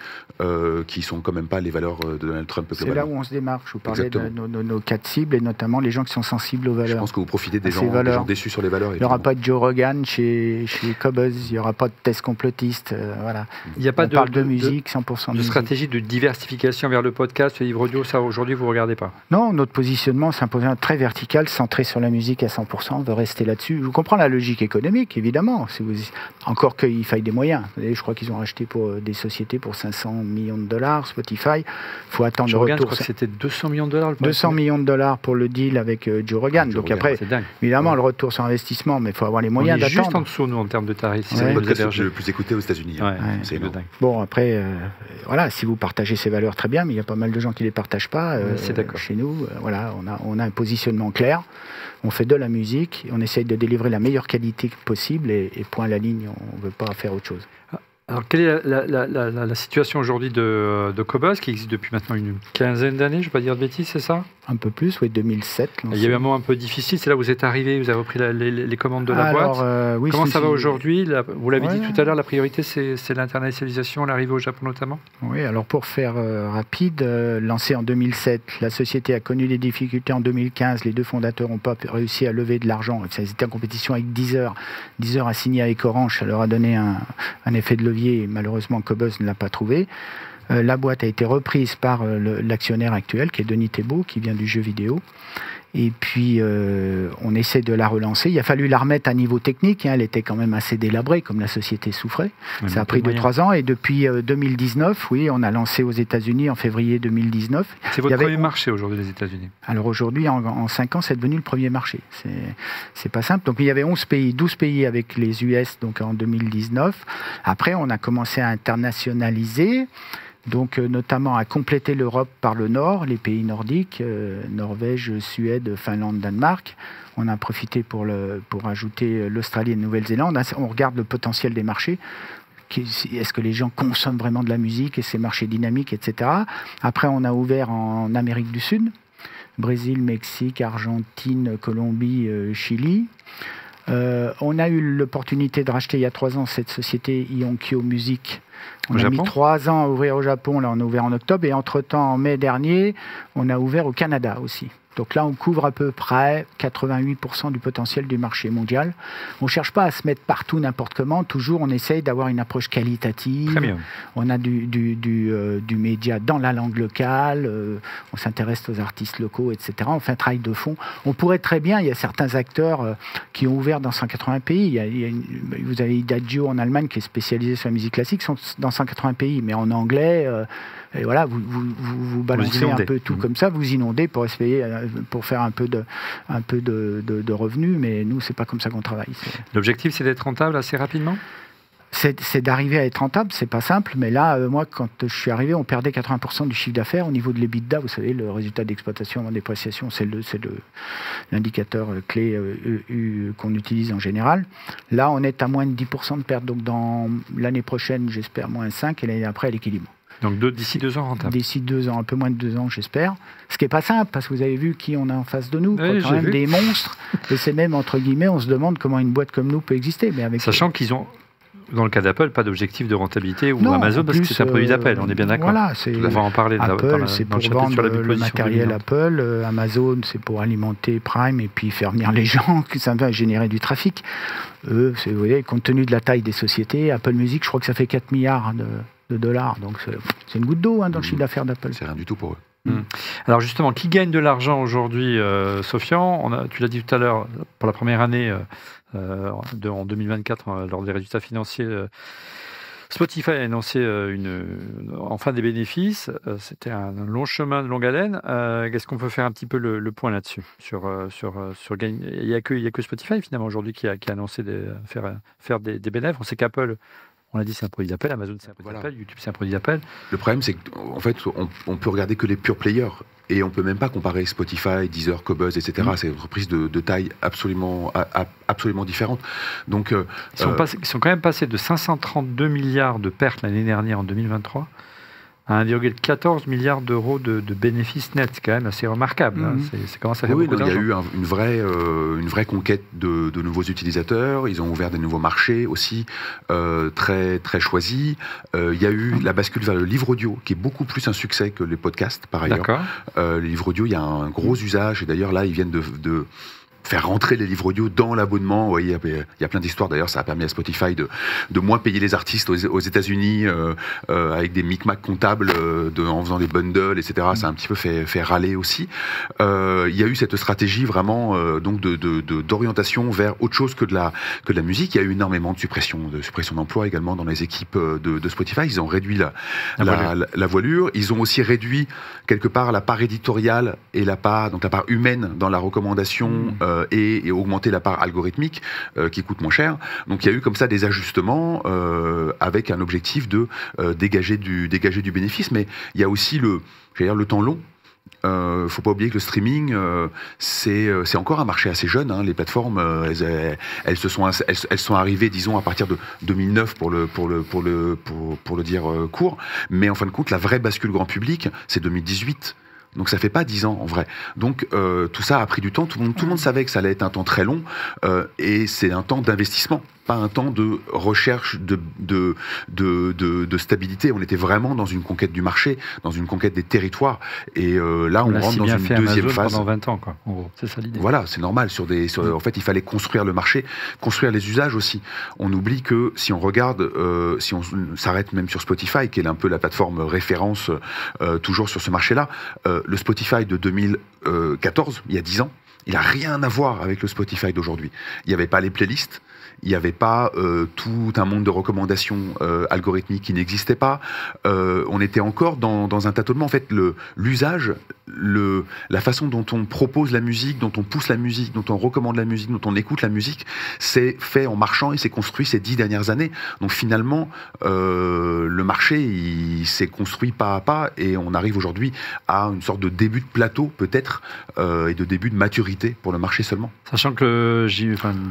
qui sont quand même pas les valeurs de Donald Trump. C'est là où on se démarque. Je vous parlais de nos cas de cibles et notamment les gens qui sont sensibles aux valeurs. Je pense que vous profitez des gens déçus sur les valeurs. Il n'y aura pas de Joe Rogan chez Cobuzz, il n'y aura pas de test complotiste. Voilà. Il n'y a pas on parle de musique, 100% de musique. Stratégie de diversification vers le podcast, le livre audio, ça aujourd'hui vous ne regardez pas? Non, notre positionnement s'impose très vertical, centré sur la musique à 100%. On veut rester là-dessus. Je vous comprends la logique économique, évidemment. Encore qu'il faille des moyens. Vous savez, je crois qu'ils ont racheté pour des sociétés pour 500 millions de dollars, Spotify. Il faut attendre le retour. Je crois que c'était 200 millions de dollars. 200 millions de dollars pour le deal avec Joe Rogan. Donc après, évidemment, le retour sur investissement, mais il faut avoir les moyens d'attendre. Juste en dessous, nous, en termes de tarifs. C'est le podcast le plus écouté aux États-Unis. C'est dingue. Bon, après, voilà, si vous partagez ces valeurs, très bien, mais il y a pas mal de gens qui ne les partagent pas. Chez nous, voilà, on a un positionnement clair. On fait de la musique, on essaye de délivrer la meilleure qualité possible et point à la ligne, on ne veut pas faire autre chose. Alors, quelle est la situation aujourd'hui de Cobuzz, qui existe depuis maintenant une quinzaine d'années, je ne vais pas dire de bêtises, c'est ça? Un peu plus, oui, 2007. Il y a eu un moment un peu difficile, c'est là où vous êtes arrivé, vous avez repris les commandes de la boîte. Oui, comment ça va aujourd'hui? Vous l'avez dit tout à l'heure, la priorité c'est l'internationalisation, l'arrivée au Japon notamment? Oui, alors pour faire rapide, lancé en 2007, la société a connu des difficultés en 2015, les deux fondateurs n'ont pas réussi à lever de l'argent, ils étaient en compétition avec Deezer. Deezer a signé avec Orange, ça leur a donné un effet de levier, et malheureusement Cobuzz ne l'a pas trouvé. La boîte a été reprise par l'actionnaire actuel, qui est Denis Thébault, qui vient du jeu vidéo. Et puis, on essaie de la relancer. Il a fallu la remettre à niveau technique. Elle était quand même assez délabrée, comme la société souffrait. Ça a pris 2-3 ans. Et depuis 2019, oui, on a lancé aux États-Unis en février 2019. C'est votre premier marché aujourd'hui, les États-Unis? Alors aujourd'hui, en 5 ans, c'est devenu le premier marché. C'est pas simple. Donc il y avait 11 pays, 12 pays avec les US donc en 2019. Après, on a commencé à internationaliser. Donc, notamment à compléter l'Europe par le nord, les pays nordiques, Norvège, Suède, Finlande, Danemark. On a profité pour ajouter l'Australie et la Nouvelle-Zélande. On regarde le potentiel des marchés. Est-ce que les gens consomment vraiment de la musique et ces marchés dynamiques, etc. Après, on a ouvert en Amérique du Sud, Brésil, Mexique, Argentine, Colombie, Chili. On a eu l'opportunité de racheter il y a 3 ans cette société Ionkyo Music. On a mis 3 ans à ouvrir au Japon, là on a ouvert en octobre, et entre-temps, en mai dernier, on a ouvert au Canada aussi. Donc là, on couvre à peu près 88% du potentiel du marché mondial. On ne cherche pas à se mettre partout n'importe comment. Toujours, on essaye d'avoir une approche qualitative. Très bien. On a du média dans la langue locale. On s'intéresse aux artistes locaux, etc. On fait un travail de fond. On pourrait très bien, il y a certains acteurs qui ont ouvert dans 180 pays. Vous avez Idagio en Allemagne qui est spécialisé sur la musique classique, sont dans 180 pays, mais en anglais... Et voilà, vous balancez un peu tout comme ça, vous inondez pour essayer, pour faire un peu de revenus, mais nous, c'est pas comme ça qu'on travaille. L'objectif, c'est d'être rentable assez rapidement? C'est d'arriver à être rentable, c'est pas simple, mais là, moi, quand je suis arrivé, on perdait 80% du chiffre d'affaires au niveau de l'EBITDA. Vous savez, le résultat d'exploitation en dépréciation, c'est l'indicateur clé qu'on utilise en général. Là, on est à moins de 10% de perte, donc dans l'année prochaine, j'espère moins 5, et l'année après, à l'équilibre. Donc d'ici 2 ans rentable. D'ici 2 ans, un peu moins de 2 ans, j'espère. Ce qui n'est pas simple, parce que vous avez vu qui on a en face de nous. Oui, quand même des monstres. Et c'est même, entre guillemets, on se demande comment une boîte comme nous peut exister. Mais avec sachant qu'ils ont, dans le cas d'Apple, pas d'objectif de rentabilité, ou Amazon, parce que c'est un produit d'Apple, on est bien d'accord. Voilà, on va en parler. Apple, c'est pour vendre le matériel Apple. Amazon, c'est pour alimenter Prime et puis faire venir les gens, que ça va générer du trafic. Eux, vous voyez, compte tenu de la taille des sociétés, Apple Music, je crois que ça fait 4 milliards de dollars. Donc c'est une goutte d'eau dans le chiffre d'affaires d'Apple. C'est rien du tout pour eux. Alors justement, qui gagne de l'argent aujourd'hui, Sofian? Tu l'as dit tout à l'heure, pour la première année, en 2024, lors des résultats financiers, Spotify a annoncé en fin des bénéfices. C'était un long chemin de longue haleine. Est-ce qu'on peut faire un petit peu le point là-dessus sur gain? Il n'y a que Spotify finalement aujourd'hui qui a annoncé faire des bénéfices. On sait qu'Apple, on l'a dit, c'est un produit d'Apple, Amazon c'est un produit d'Apple, YouTube c'est un produit d'Apple. Le problème c'est qu'en fait on peut regarder que les pure players et on peut même pas comparer Spotify, Deezer, Cobuzz, etc. C'est une entreprise de taille absolument différente. Donc ils sont quand même passés de 532 milliards de pertes l'année dernière en 2023 à 1,14 milliard d'euros de bénéfices nets. C'est quand même assez remarquable. Hein. C'est comment ça fait beaucoup d'argent. Il y a eu une vraie conquête de nouveaux utilisateurs. Ils ont ouvert des nouveaux marchés aussi, très, très choisis. Il y a eu la bascule vers le livre audio, qui est beaucoup plus un succès que les podcasts, par ailleurs. Le livre audio, il y a un gros usage. Et d'ailleurs, là, ils viennent de faire rentrer les livres audio dans l'abonnement. Ouais, il y a plein d'histoires. D'ailleurs, ça a permis à Spotify de moins payer les artistes aux États-Unis avec des micmacs comptables en faisant des bundles, etc. Ça a un petit peu fait râler aussi. Il y a eu cette stratégie vraiment donc d'orientation vers autre chose que de la musique. Il y a eu énormément de suppression d'emplois également dans les équipes de Spotify. Ils ont réduit la voilure. Ils ont aussi réduit quelque part la part éditoriale et la part humaine dans la recommandation. Et augmenter la part algorithmique qui coûte moins cher. Donc il y a eu comme ça des ajustements avec un objectif de dégager du bénéfice, mais il y a aussi le temps long. Faut pas oublier que le streaming, c'est encore un marché assez jeune. Hein. Les plateformes, elles sont arrivées, disons, à partir de 2009 pour le dire court. Mais en fin de compte, la vraie bascule grand public, c'est 2018. Donc ça fait pas 10 ans en vrai. Donc tout ça a pris du temps. Tout le monde savait que ça allait être un temps très long et c'est un temps d'investissement, pas un temps de recherche de stabilité. On était vraiment dans une conquête du marché, dans une conquête des territoires. Et là, on rentre dans une deuxième phase. Pendant 20 ans, quoi. En gros, c'est ça l'idée. Voilà, c'est normal. En fait, il fallait construire le marché, construire les usages aussi. On oublie que si on regarde, si on s'arrête même sur Spotify, qui est un peu la plateforme référence toujours sur ce marché-là, le Spotify de 2014, il y a 10 ans, il n'a rien à voir avec le Spotify d'aujourd'hui. Il n'y avait pas les playlists, il n'y avait pas tout un monde de recommandations algorithmiques qui n'existait pas. On était encore dans un tâtonnement. En fait, l'usage, la façon dont on propose la musique, dont on pousse la musique, dont on recommande la musique, dont on écoute la musique, c'est fait en marchant et s'est construit ces 10 dernières années. Donc finalement, le marché, il s'est construit pas à pas et on arrive aujourd'hui à une sorte de début de plateau peut-être et de début de maturité pour le marché seulement. Sachant que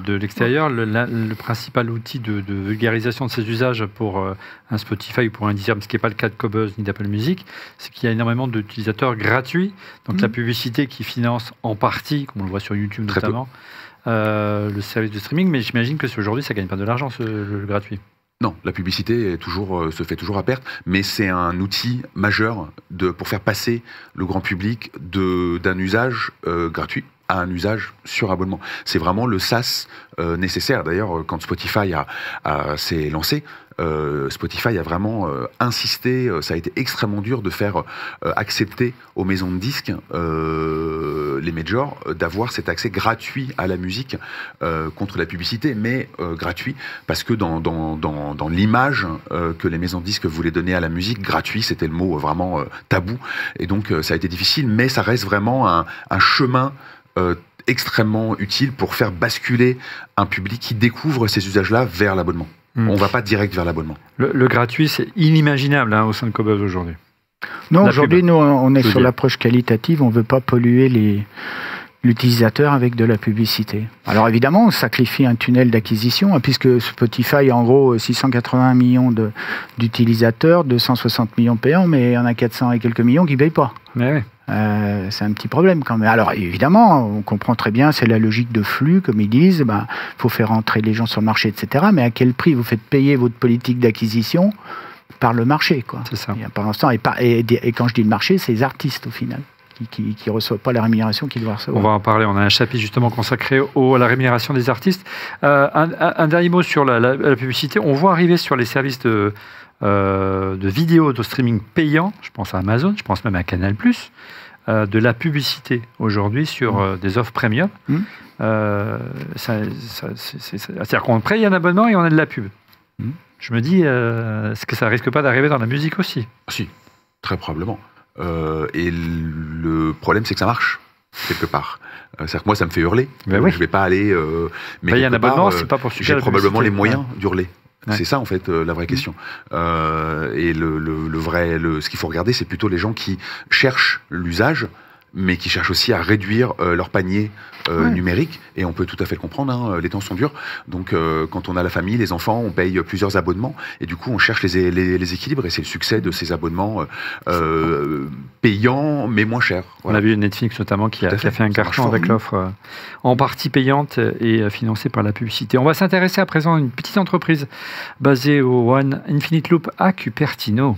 de l'extérieur, le principal outil de vulgarisation de ces usages pour un Spotify ou pour un Deezer, ce qui n'est pas le cas de Qobuz ni d'Apple Music, c'est qu'il y a énormément d'utilisateurs gratuits. Donc la publicité qui finance en partie, comme on le voit sur YouTube notamment, le service de streaming. Mais j'imagine que aujourd'hui, ça ne gagne pas de l'argent, le gratuit. Non, la publicité se fait toujours à perte, mais c'est un outil majeur pour faire passer le grand public d'un usage gratuit à un usage sur abonnement. C'est vraiment le SaaS nécessaire. D'ailleurs, quand Spotify s'est lancé, Spotify a vraiment insisté, ça a été extrêmement dur de faire accepter aux maisons de disques, les majors, d'avoir cet accès gratuit à la musique contre la publicité, mais gratuit, parce que dans l'image que les maisons de disques voulaient donner à la musique, gratuit, c'était le mot vraiment tabou, et donc ça a été difficile, mais ça reste vraiment un chemin extrêmement utile pour faire basculer un public qui découvre ces usages-là vers l'abonnement. On ne va pas direct vers l'abonnement. Le gratuit, c'est inimaginable au sein de Qobuz aujourd'hui. Non, aujourd'hui, nous, on est sur l'approche qualitative. On ne veut pas polluer l'utilisateur avec de la publicité. Alors évidemment, on sacrifie un tunnel d'acquisition, puisque Spotify a en gros 680 millions d'utilisateurs, 260 millions payants, mais il y en a 400 et quelques millions qui ne payent pas. Mais oui. C'est un petit problème quand même. Alors évidemment, on comprend très bien, c'est la logique de flux, comme ils disent, faut faire entrer les gens sur le marché, etc. Mais à quel prix vous faites payer votre politique d'acquisition par le marché, quoi. C'est ça. Par l'instant, et quand je dis le marché, c'est les artistes au final, qui ne reçoivent pas la rémunération qu'ils doivent recevoir. On va en parler, on a un chapitre justement consacré à la rémunération des artistes. Un dernier mot sur la publicité. On voit arriver sur les services de vidéos de streaming payants, je pense à Amazon, je pense même à Canal+, de la publicité aujourd'hui sur des offres premium. C'est-à-dire qu'on paye un abonnement et on a de la pub. Je me dis, est-ce que ça risque pas d'arriver dans la musique aussi? Si, très probablement. Et le problème, c'est que ça marche, quelque part. C'est-à-dire que moi, ça me fait hurler. Oui. Je vais pas aller... mais payer un abonnement, c'est pas pour j'ai probablement les moyens d'hurler. Ouais. C'est ça en fait la vraie question. Et ce qu'il faut regarder, c'est plutôt les gens qui cherchent l'usage, mais qui cherchent aussi à réduire leur panier numérique, et on peut tout à fait le comprendre, hein, les temps sont durs, donc quand on a la famille, les enfants, on paye plusieurs abonnements, et du coup on cherche les équilibres, et c'est le succès de ces abonnements payants, mais moins chers. Voilà. On a vu Netflix notamment qui a fait un carton avec l'offre en partie payante et financée par la publicité. On va s'intéresser à présent à une petite entreprise basée au One Infinite Loop à Cupertino.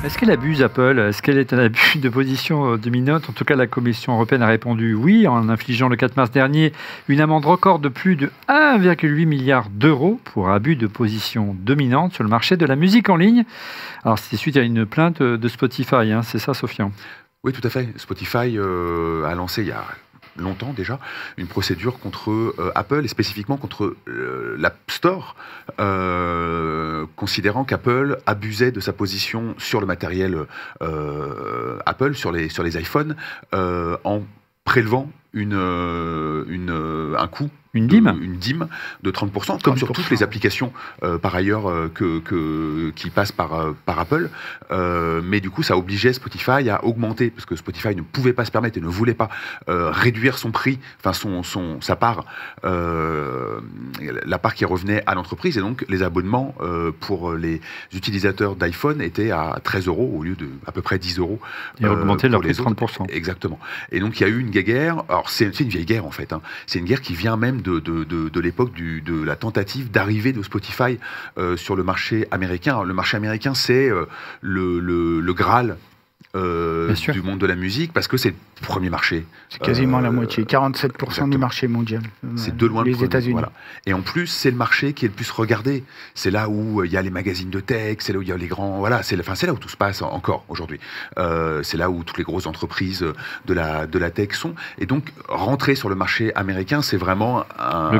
Est-ce qu'elle abuse Apple? Est-ce qu'elle est un abus de position dominante? En tout cas, la Commission européenne a répondu oui, en infligeant le 4 mars dernier une amende record de plus de 1,8 milliard d'euros pour abus de position dominante sur le marché de la musique en ligne. Alors, c'était suite à une plainte de Spotify, hein, c'est ça, Sofian? Oui, tout à fait. Spotify a lancé il y a longtemps déjà une procédure contre Apple, et spécifiquement contre l'App Store, considérant qu'Apple abusait de sa position sur le matériel Apple, sur les iPhones, en prélevant un coût, une dîme de 30%, comme sur toutes les applications par ailleurs qui passent par Apple. Mais du coup, ça obligeait Spotify à augmenter, parce que Spotify ne pouvait pas se permettre et ne voulait pas réduire son prix, enfin sa part, la part qui revenait à l'entreprise. Et donc, les abonnements pour les utilisateurs d'iPhone étaient à 13 € au lieu de à peu près 10 €. Et augmenter leur prix de 30%. Exactement. Et donc, il y a eu une guerre. Alors, c'est une vieille guerre, en fait. Hein. C'est une guerre qui vient même de l'époque de la tentative d'arrivée de Spotify sur le marché américain. Le marché américain, c'est le Graal du monde de la musique, parce que c'est le premier marché. C'est quasiment la moitié, 47% du marché mondial. C'est de loin les États-Unis. Voilà. Et en plus, c'est le marché qui est le plus regardé. C'est là où il y a les magazines de tech, c'est là où il y a les grands... Voilà, c'est là où tout se passe encore aujourd'hui. C'est là où toutes les grosses entreprises de la tech sont. Et donc, rentrer sur le marché américain, c'est vraiment un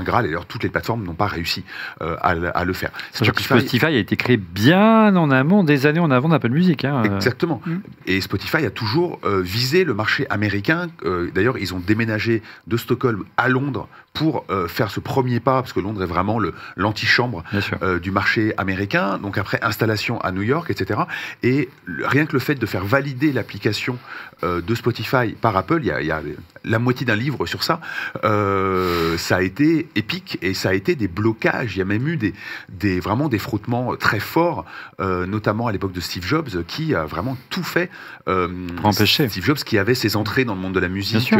Graal. Et d'ailleurs, toutes les plateformes n'ont pas réussi à le faire. Spotify a été créé bien en amont, des années en avant d'Apple Music. Hein. Exactement. Et Spotify a toujours visé le marché américain. D'ailleurs, ils ont déménagé de Stockholm à Londres pour faire ce premier pas, parce que Londres est vraiment l'antichambre du marché américain. Donc après, installation à New York, etc. Et rien que le fait de faire valider l'application de Spotify par Apple, il y a la moitié d'un livre sur ça, ça a été épique, et ça a été des blocages. Il y a même eu vraiment des frottements très forts, notamment à l'époque de Steve Jobs, qui a vraiment tout fait pour empêcher. Steve Jobs, qui avait ses entrées dans le monde de la musique,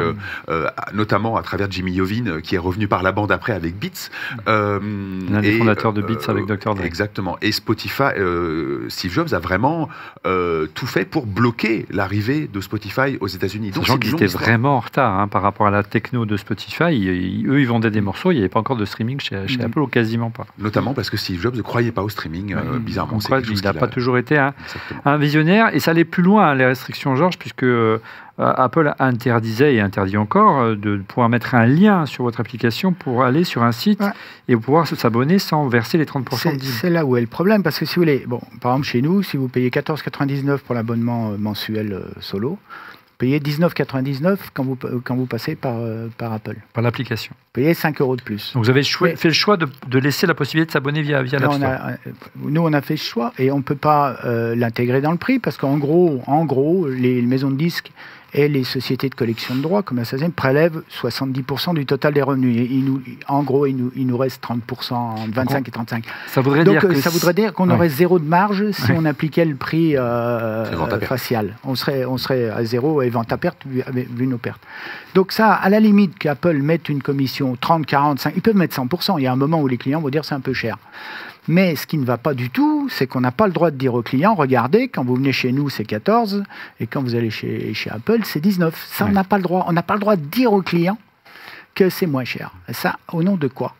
notamment à travers Jimmy Iovine, qui est revenu par la bande après avec Beats. L'un des fondateurs de Beats avec Dr. Dre. Exactement. Et Spotify, Steve Jobs a vraiment tout fait pour bloquer l'arrivée de Spotify aux États-Unis. Donc, sachant qu'ils étaient vraiment en retard par rapport à la techno de Spotify. Eux, ils vendaient des morceaux, il n'y avait pas encore de streaming chez Apple, ou quasiment pas. Notamment parce que Steve Jobs ne croyait pas au streaming, bizarrement. Il n'a pas toujours été un visionnaire, et ça allait plus loin, les restrictions, Georges, puisque Apple interdisait et interdit encore de pouvoir mettre un lien sur votre application pour aller sur un site et pouvoir s'abonner sans verser les 30% de dîme. C'est là où est le problème, parce que si vous voulez, par exemple chez nous, si vous payez 14,99 pour l'abonnement mensuel solo, vous payez 19,99 quand vous passez par Apple. Par l'application. Vous payez 5 € de plus. Donc vous avez fait le choix de laisser la possibilité de s'abonner via l'App Store. Nous, on a fait ce choix, et on ne peut pas l'intégrer dans le prix, parce qu'en gros, les maisons de disques et les sociétés de collection de droits, comme la SACEM, prélèvent 70% du total des revenus. Et en gros, il nous reste 30%, entre 25 et 35. Ça voudrait dire qu'on aurait zéro de marge si on appliquait le prix facial. On serait à zéro et vente à perte, vu nos pertes. Donc ça, à la limite qu'Apple mette une commission 30, 45, ils peuvent mettre 100%. Il y a un moment où les clients vont dire c'est un peu cher. Mais ce qui ne va pas du tout, c'est qu'on n'a pas le droit de dire aux clients, regardez, quand vous venez chez nous, c'est 14, et quand vous allez chez Apple, c'est 19. Ça, on n'a pas le droit. On n'a pas le droit de dire aux clients que c'est moins cher. Et ça, au nom de quoi ?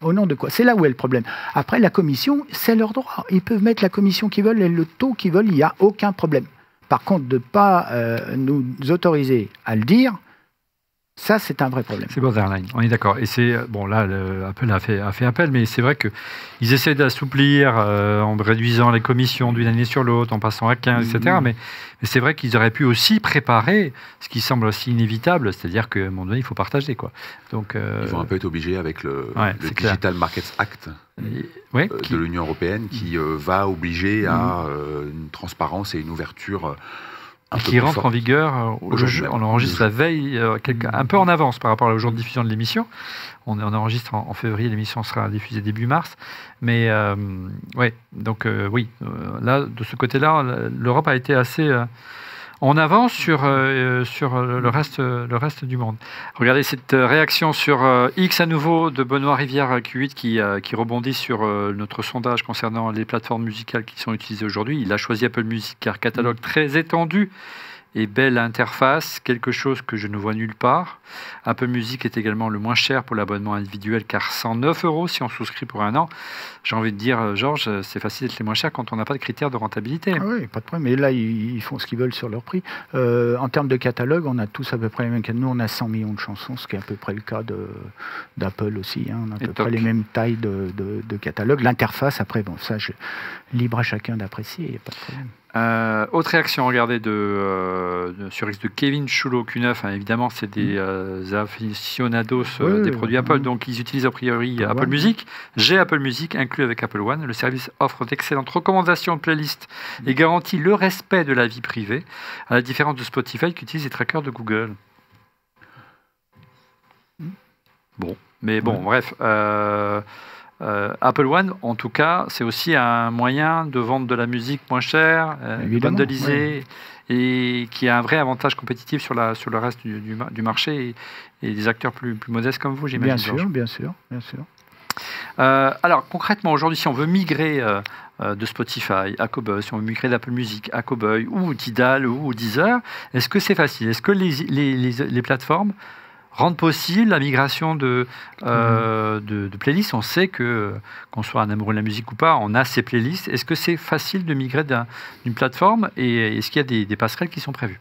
Au nom de quoi ? C'est là où est le problème. Après, la commission, c'est leur droit. Ils peuvent mettre la commission qu'ils veulent et le taux qu'ils veulent, il n'y a aucun problème. Par contre, de ne pas nous autoriser à le dire, Ça, c'est un vrai problème. C'est borderline, on est d'accord. Et c'est bon là, Apple a fait appel, mais c'est vrai qu'ils essaient d'assouplir en réduisant les commissions d'une année sur l'autre, en passant à 15, etc. Mais c'est vrai qu'ils auraient pu aussi préparer ce qui semble aussi inévitable, c'est-à-dire qu'à un moment donné, il faut partager, quoi. Donc ils vont un peu être obligés avec le Digital Markets Act de l'Union européenne qui va obliger à une transparence et une ouverture. Qui rentre en vigueur, on enregistre la veille, un peu en avance par rapport au jour de diffusion de l'émission. On enregistre en février, l'émission sera diffusée début mars. Mais là, de ce côté-là, l'Europe a été assez en avance sur le reste du monde. Regardez cette réaction sur X à nouveau de Benoît Rivière Q8 qui rebondit sur notre sondage concernant les plateformes musicales qui sont utilisées aujourd'hui. Il a choisi Apple Music car catalogue très étendu et belle interface, quelque chose que je ne vois nulle part. Apple Music est également le moins cher pour l'abonnement individuel, car 109 € si on souscrit pour un an. J'ai envie de dire, Georges, c'est facile d'être les moins chers quand on n'a pas de critères de rentabilité. Ah oui, pas de problème. Et là, ils font ce qu'ils veulent sur leur prix. En termes de catalogue, on a tous à peu près les mêmes catalogues. Nous, on a 100 millions de chansons, ce qui est à peu près le cas d'Apple aussi. Hein. On a à peu près les mêmes tailles de catalogue. L'interface, après, bon, ça, libre à chacun d'apprécier, il n'y a pas de problème. Autre réaction, regardez, sur X de Kevin Chulot Q9. Hein, évidemment, c'est des aficionados des produits Apple. Donc, ils utilisent a priori Apple Music. J'ai Apple Music inclus avec Apple One. Le service offre d'excellentes recommandations de playlists et garantit le respect de la vie privée, à la différence de Spotify qui utilise les trackers de Google. Bon, mais bon, bref. Apple One, en tout cas, c'est aussi un moyen de vendre de la musique moins chère, bundlisée, et qui a un vrai avantage compétitif sur le reste du marché et des acteurs plus modestes comme vous, j'imagine. Bien sûr. Alors, concrètement, aujourd'hui, si on veut migrer de Spotify à Qobuz, si on veut migrer d'Apple Music à Qobuz, ou Tidal, ou Deezer, est-ce que c'est facile? Est-ce que les plateformes rendent possible la migration de playlists? On sait qu'on soit un amoureux de la musique ou pas, on a ces playlists. Est-ce que c'est facile de migrer d'une plateforme et est-ce qu'il y a des passerelles qui sont prévues?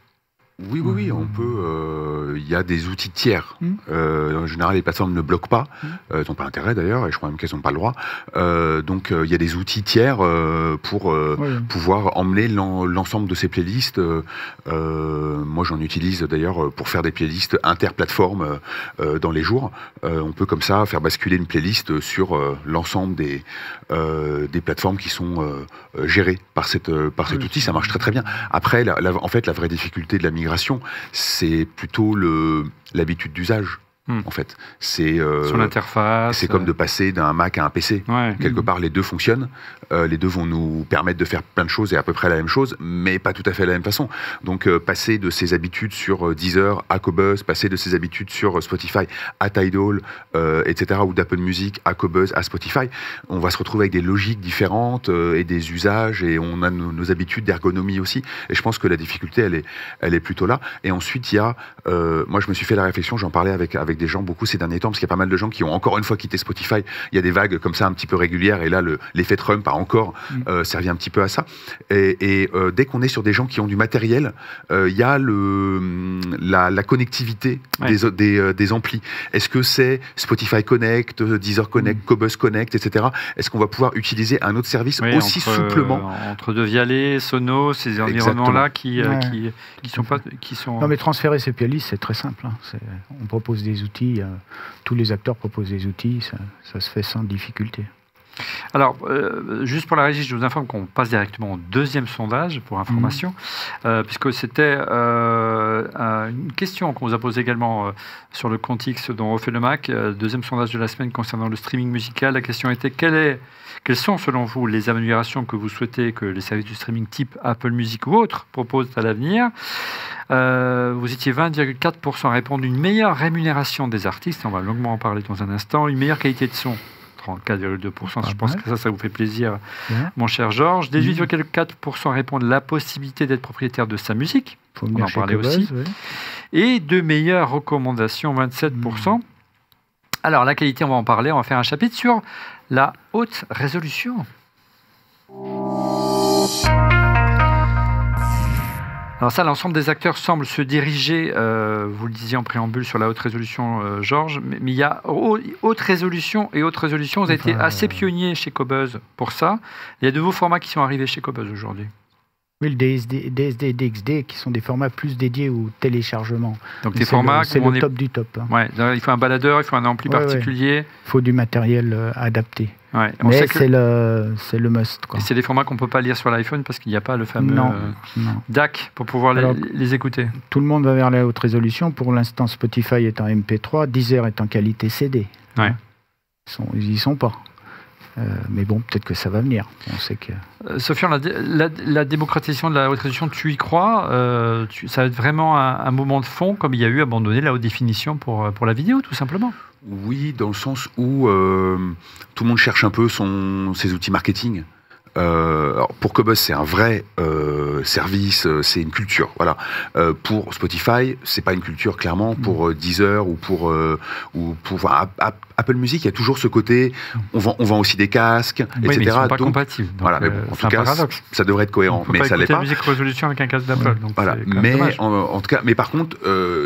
Oui, on peut. Il y a des outils tiers. En général, les plateformes ne bloquent pas. Elles n'ont pas intérêt d'ailleurs, et je crois même qu'elles n'ont pas le droit. Donc, il y a des outils tiers pour pouvoir emmener l'ensemble de ces playlists. Moi, j'en utilise d'ailleurs pour faire des playlists interplateformes dans les jours. On peut comme ça faire basculer une playlist sur l'ensemble des plateformes qui sont gérées par cet outil. Ça marche très très bien. Après, en fait, la vraie difficulté de la migration, c'est plutôt l'habitude d'usage. En fait, c'est sur l'interface. C'est comme de passer d'un Mac à un PC. Quelque part, les deux fonctionnent. Les deux vont nous permettre de faire plein de choses et à peu près la même chose, mais pas tout à fait la même façon. Donc, passer de ses habitudes sur Deezer à Qobuz, passer de ses habitudes sur Spotify à Tidal, etc., ou d'Apple Music à Qobuz à Spotify, on va se retrouver avec des logiques différentes et des usages, et on a nos habitudes d'ergonomie aussi. Et je pense que la difficulté, elle est plutôt là. Et ensuite, il y a, moi, je me suis fait la réflexion, j'en parlais avec des gens beaucoup ces derniers temps, parce qu'il y a pas mal de gens qui ont encore une fois quitté Spotify. Il y a des vagues comme ça un petit peu régulières, et là l'effet Trump a encore servi un petit peu à ça. Et dès qu'on est sur des gens qui ont du matériel, il y a la connectivité des amplis. Est-ce que c'est Spotify Connect, Deezer Connect, Qobuz Connect, etc. Est-ce qu'on va pouvoir utiliser un autre service aussi souplement entre Devialet, Sonos, ces environnements-là qui sont. Non, mais transférer ces playlists, c'est très simple. Hein. On propose des outils, tous les acteurs proposent des outils, ça se fait sans difficulté. Alors, juste pour la régie, je vous informe qu'on passe directement au deuxième sondage, pour information, puisque c'était une question qu'on vous a posée également sur le compte X dont refait le Mac, deuxième sondage de la semaine concernant le streaming musical. La question était, quelles sont selon vous les améliorations que vous souhaitez que les services du streaming type Apple Music ou autres proposent à l'avenir? Vous étiez 20,4% à répondre une meilleure rémunération des artistes, on va longuement en parler dans un instant, une meilleure qualité de son, 34,2%, je pense que ça vous fait plaisir, mon cher Georges. 18,4% répondent la possibilité d'être propriétaire de sa musique, on en parlait aussi, et de meilleures recommandations, 27%. Alors la qualité, on va en parler, on va faire un chapitre sur la haute résolution. Alors ça, l'ensemble des acteurs semble se diriger, vous le disiez en préambule, sur la haute résolution, Georges, mais il y a haute résolution et haute résolution. Vous avez été assez pionnier chez Qobuz pour ça. Il y a de nouveaux formats qui sont arrivés chez Qobuz aujourd'hui. Oui, le DSD et DXD, qui sont des formats plus dédiés au téléchargement. Donc des formats... C'est le top du top. Hein. Ouais, il faut un baladeur, il faut un ampli particulier. Il faut du matériel adapté. Ouais, mais c'est le must. Quoi. Et c'est des formats qu'on ne peut pas lire sur l'iPhone parce qu'il n'y a pas le fameux DAC pour pouvoir les écouter. Tout le monde va vers la haute résolution. Pour l'instant, Spotify est en MP3, Deezer est en qualité CD. Ouais. Ils n'y sont pas. Mais bon, peut-être que ça va venir. On sait que... Sofiane, la démocratisation de la haute résolution, tu y crois ça va être vraiment un moment de fond, comme il y a eu abandonné la haute définition pour la vidéo, tout simplement. Oui, dans le sens où tout le monde cherche un peu ses outils marketing. Alors pour Qobuz, c'est un vrai service, c'est une culture. Voilà. Pour Spotify, c'est pas une culture clairement. Pour Deezer ou pour Apple Music, il y a toujours ce côté. On vend aussi des casques, etc. Mais ils sont pas compatibles. Donc, voilà. Mais bon, en tout cas, ça devrait être cohérent. Mais ça l'est pas. La musique résolution avec un casque d'Apple. Donc voilà. Mais en tout cas, mais par contre,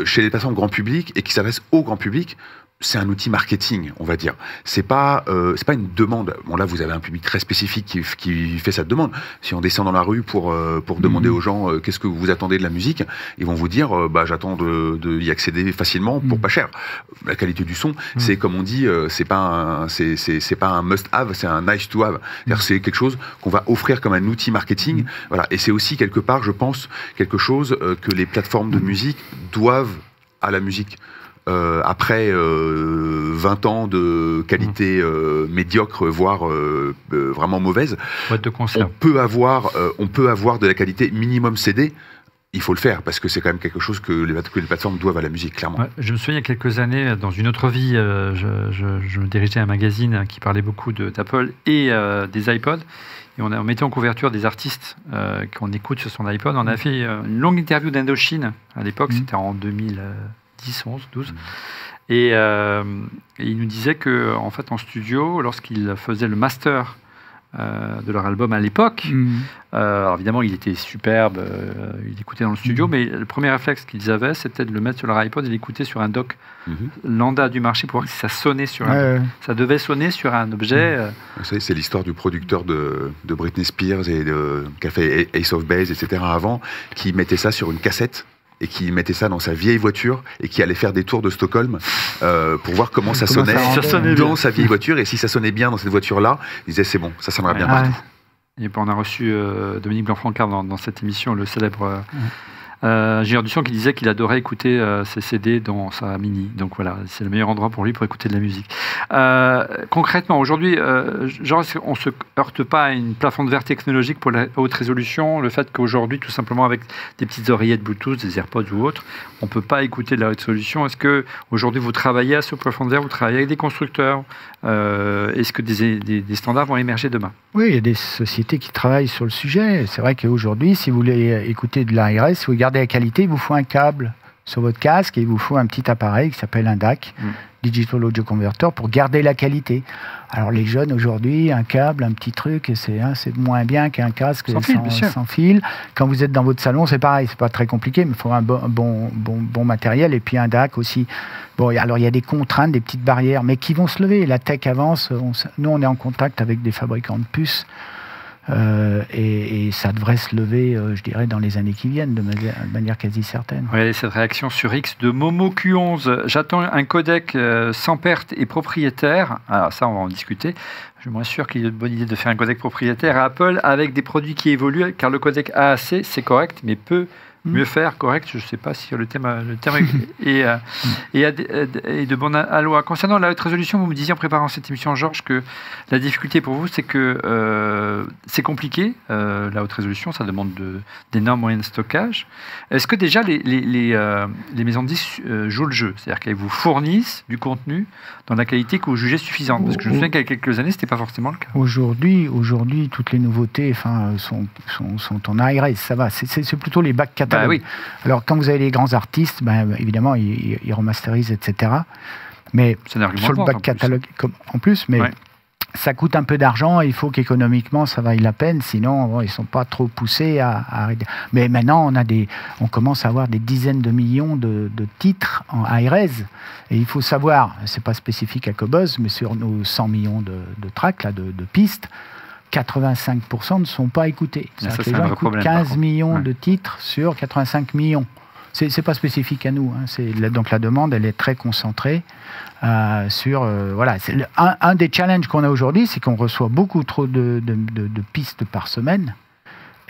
chez les plateformes grand public et qui s'adressent au grand public. C'est un outil marketing, on va dire. C'est pas une demande. Bon là, vous avez un public très spécifique qui fait cette demande. Si on descend dans la rue pour demander aux gens qu'est-ce que vous attendez de la musique, ils vont vous dire j'attends de y accéder facilement pour pas cher. La qualité du son, c'est comme on dit, c'est pas un must-have, c'est un nice-to-have. C'est quelque chose qu'on va offrir comme un outil marketing. Voilà. Et c'est aussi quelque part, je pense, quelque chose que les plateformes de musique doivent à la musique. Après 20 ans de qualité médiocre, voire vraiment mauvaise, on peut avoir de la qualité minimum CD. Il faut le faire parce que c'est quand même quelque chose que les plateformes doivent à la musique, clairement. Ouais, je me souviens il y a quelques années, dans une autre vie, je dirigeais un magazine qui parlait beaucoup d'Apple et des iPods. Et on mettait en couverture des artistes qu'on écoute sur son iPod. On a fait une longue interview d'Indochine. À l'époque, c'était en 2010, 11, 12. Et il nous disait que, en fait, en studio, lorsqu'il faisait le master de leur album à l'époque, alors évidemment, il était superbe, il écoutait dans le studio, mais le premier réflexe qu'ils avaient, c'était de le mettre sur leur iPod et l'écouter sur un dock lambda du marché pour voir si ça sonnait sur ça devait sonner sur un objet. Vous savez, c'est l'histoire du producteur de Britney Spears et qui a fait Ace of Base, etc. avant, qui mettait ça sur une cassette et qui mettait ça dans sa vieille voiture et qui allait faire des tours de Stockholm pour voir comment ça sonnait dans sa vieille voiture, et si ça sonnait bien dans cette voiture-là, il disait c'est bon, ça sonnera bien partout. Et on a reçu Dominique Blanc-Francard dans cette émission, le célèbre ingénieur du son, qui disait qu'il adorait écouter ses CD dans sa Mini. Donc voilà, c'est le meilleur endroit pour lui pour écouter de la musique. Concrètement, aujourd'hui, genre, on ne se heurte pas à une plafond de verre technologique pour la haute résolution. Le fait qu'aujourd'hui, tout simplement avec des petites oreillettes Bluetooth, des AirPods ou autres, on ne peut pas écouter de la haute résolution. Est-ce qu'aujourd'hui, vous travaillez à ce plafond de verre, vous travaillez avec des constructeurs? Est-ce que des standards vont émerger demain? Oui, il y a des sociétés qui travaillent sur le sujet. C'est vrai qu'aujourd'hui, si vous voulez écouter de l'ARS, si vous gardez la qualité, il vous faut un câble sur votre casque et il vous faut un petit appareil qui s'appelle un DAC, Digital Audio Converter, pour garder la qualité. Alors les jeunes aujourd'hui, un câble, un petit truc, c'est moins bien qu'un casque sans fil. Quand vous êtes dans votre salon, c'est pareil, c'est pas très compliqué, mais il faut un bon matériel et puis un DAC aussi. Bon, alors il y a des contraintes, des petites barrières, mais qui vont se lever. La tech avance. Nous, on est en contact avec des fabricants de puces. Et ça devrait se lever, je dirais, dans les années qui viennent, de manière quasi certaine. Regardez cette réaction sur X de Momo Q11. J'attends un codec sans perte et propriétaire. Alors ça, on va en discuter. Je suis moins sûr qu'il y ait une bonne idée de faire un codec propriétaire à Apple avec des produits qui évoluent, car le codec AAC, c'est correct, mais peut mieux faire, correct, je ne sais pas si le terme est de bon aloi. Concernant la haute résolution, vous me disiez en préparant cette émission, Georges, que la difficulté pour vous, c'est que c'est compliqué, la haute résolution, ça demande d'énormes moyens de stockage. Est-ce que déjà les maisons de disques jouent le jeu? C'est-à-dire qu'elles vous fournissent du contenu dans la qualité que vous jugez suffisante? Parce que je me souviens qu'il y a quelques années, ce n'était pas forcément le cas. Aujourd'hui, toutes les nouveautés sont en ARS, ça va. C'est plutôt les bacs catalogues. Bah oui. Alors, quand vous avez les grands artistes, évidemment, ils remasterisent, etc. Mais sur le back catalogue, en plus, mais ça coûte un peu d'argent, il faut qu'économiquement ça vaille la peine, sinon bon, ils ne sont pas trop poussés à arrêter. Mais maintenant, on commence à avoir des dizaines de millions de titres en high-res. Et il faut savoir, c'est pas spécifique à Qobuz, mais sur nos 100 millions de tracks, là, de pistes, 85% ne sont pas écoutés. Ça, les gens écoutent 15 millions de titres sur 85 millions. C'est pas spécifique à nous. Donc la demande, elle est très concentrée sur... voilà. Un des challenges qu'on a aujourd'hui, c'est qu'on reçoit beaucoup trop de pistes par semaine.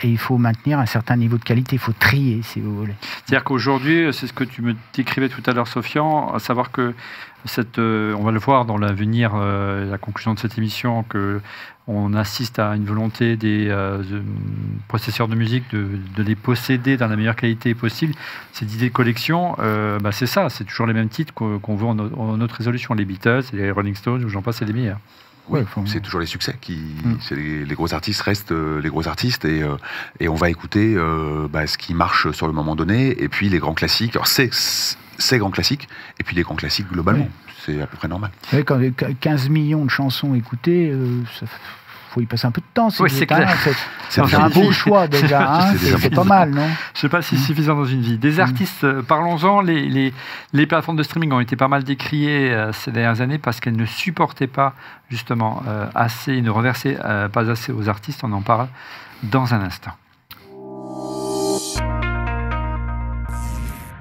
Et il faut maintenir un certain niveau de qualité. Il faut trier, si vous voulez. C'est-à-dire qu'aujourd'hui, c'est ce que tu me décrivais tout à l'heure, Sofian, à savoir que on va le voir dans l'avenir, la conclusion de cette émission, qu'on assiste à une volonté des processeurs de musique de les posséder dans la meilleure qualité possible. Cette idée de collection, c'est ça, c'est toujours les mêmes titres qu'on veut en haute résolution. Les Beatles, les Rolling Stones, ou j'en passe, c'est les meilleurs. Oui, c'est toujours les succès c'est les gros artistes restent les gros artistes et on va écouter ce qui marche sur le moment donné et puis les grands classiques. Alors c'est grands classiques et puis les grands classiques globalement, c'est à peu près normal. Oui, quand 15 millions de chansons écoutées, faut y passer un peu de temps. C'est clair. C'est un beau choix déjà. C'est pas mal, non? Je ne sais pas si c'est suffisant dans une vie. Des artistes, parlons-en, les plateformes de streaming ont été pas mal décriées ces dernières années parce qu'elles ne supportaient pas justement assez, ne reversaient pas assez aux artistes. On en parle dans un instant.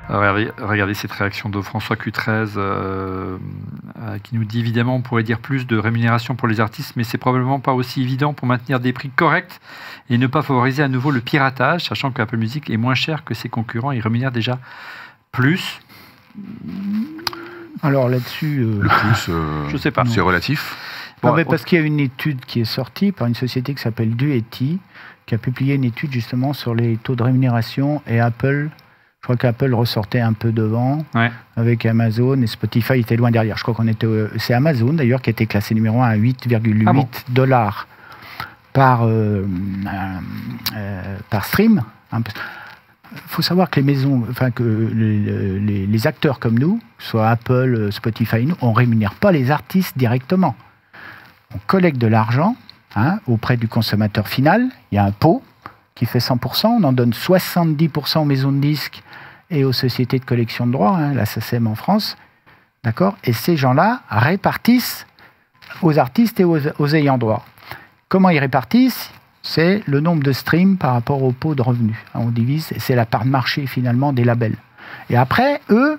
Regardez cette réaction de François Q13 qui nous dit évidemment on pourrait dire plus de rémunération pour les artistes, mais c'est probablement pas aussi évident pour maintenir des prix corrects et ne pas favoriser à nouveau le piratage, sachant que Apple Music est moins cher que ses concurrents et rémunère déjà plus. Alors là-dessus... Le plus, je sais pas. C'est relatif. Non, mais parce qu'il y a une étude qui est sortie par une société qui s'appelle Duety, qui a publié une étude justement sur les taux de rémunération et Apple... Je crois qu'Apple ressortait un peu devant avec Amazon et Spotify était loin derrière. Je crois qu'on était... c'est Amazon d'ailleurs qui a été classé numéro 1 à 8,8 $ par stream. Il faut savoir que les acteurs comme nous, soit Apple, Spotify, on ne rémunère pas les artistes directement. On collecte de l'argent auprès du consommateur final. Il y a un pot qui fait 100%. On en donne 70% aux maisons de disques et aux sociétés de collection de droits, la SACEM en France. D'accord ? Et ces gens-là répartissent aux artistes et aux ayants droit. Comment ils répartissent ? C'est le nombre de streams par rapport au pot de revenus. On divise, et c'est la part de marché finalement des labels. Et après, eux,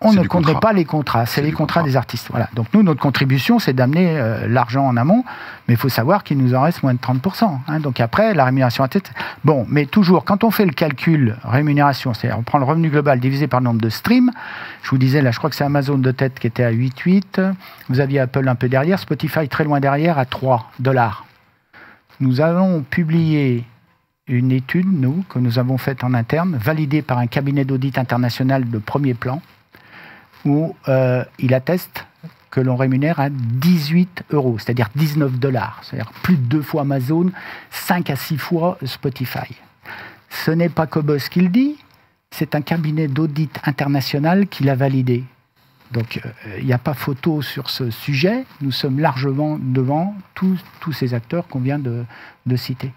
on ne compte pas les contrats, c'est les contrats des artistes. Voilà. Donc nous, notre contribution, c'est d'amener l'argent en amont, mais il faut savoir qu'il nous en reste moins de 30%. Donc après, la rémunération à tête... Bon, mais toujours, quand on fait le calcul rémunération, c'est-à-dire on prend le revenu global divisé par le nombre de streams, je vous disais, là, je crois que c'est Amazon de tête qui était à 8,8, vous aviez Apple un peu derrière, Spotify très loin derrière à 3 $. Nous avons publié une étude, nous, que nous avons faite en interne, validée par un cabinet d'audit international de premier plan, où il atteste que l'on rémunère à 18 €, c'est-à-dire 19 $, c'est-à-dire plus de 2 fois Amazon, 5 à 6 fois Spotify. Ce n'est pas Qobuz qui le dit, c'est un cabinet d'audit international qui l'a validé. Donc il n'y a pas photo sur ce sujet, nous sommes largement devant tous ces acteurs qu'on vient de citer.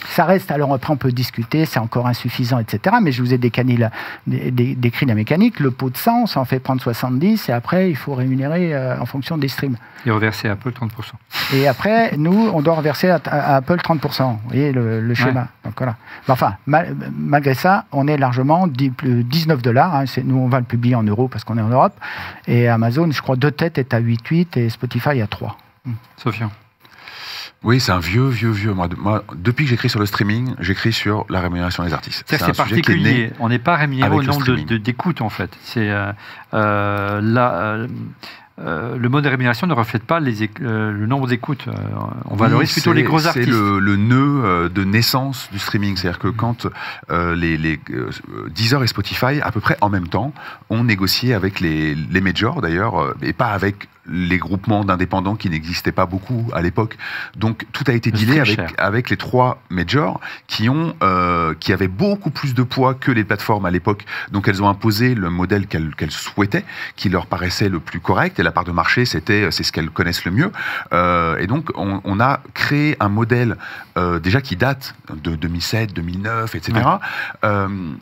Ça reste, alors après on peut discuter, c'est encore insuffisant, etc. Mais je vous ai décrit la mécanique. Le pot de 100, ça en fait prendre 70, et après il faut rémunérer en fonction des streams. Et reverser à Apple 30%. Et après, nous, on doit reverser à Apple 30%. Vous voyez le schéma. Donc, voilà. Enfin, malgré ça, on est largement 19 $. Nous, on va le publier en euros parce qu'on est en Europe. Et Amazon, je crois, de tête est à 8,8 et Spotify à 3. Sofian. Oui, c'est un vieux. Moi, depuis que j'écris sur le streaming, j'écis sur la rémunération des artistes. C'est particulier. On n'est pas rémunéré au nombre d'écoutes, en fait. C'est le mode de rémunération ne reflète pas le nombre d'écoutes. On valorise plutôt les gros artistes. C'est le nœud de naissance du streaming. C'est-à-dire que quand Deezer et Spotify, à peu près en même temps, ont négocié avec les majors, d'ailleurs, et pas avec les groupements d'indépendants qui n'existaient pas beaucoup à l'époque. Donc tout a été dealé avec les 3 majors qui avaient beaucoup plus de poids que les plateformes à l'époque. Donc elles ont imposé le modèle qu'elles souhaitaient, qui leur paraissait le plus correct. et la part de marché, c'est ce qu'elles connaissent le mieux. Et donc, on a créé un modèle déjà qui date de 2007, 2009, etc.,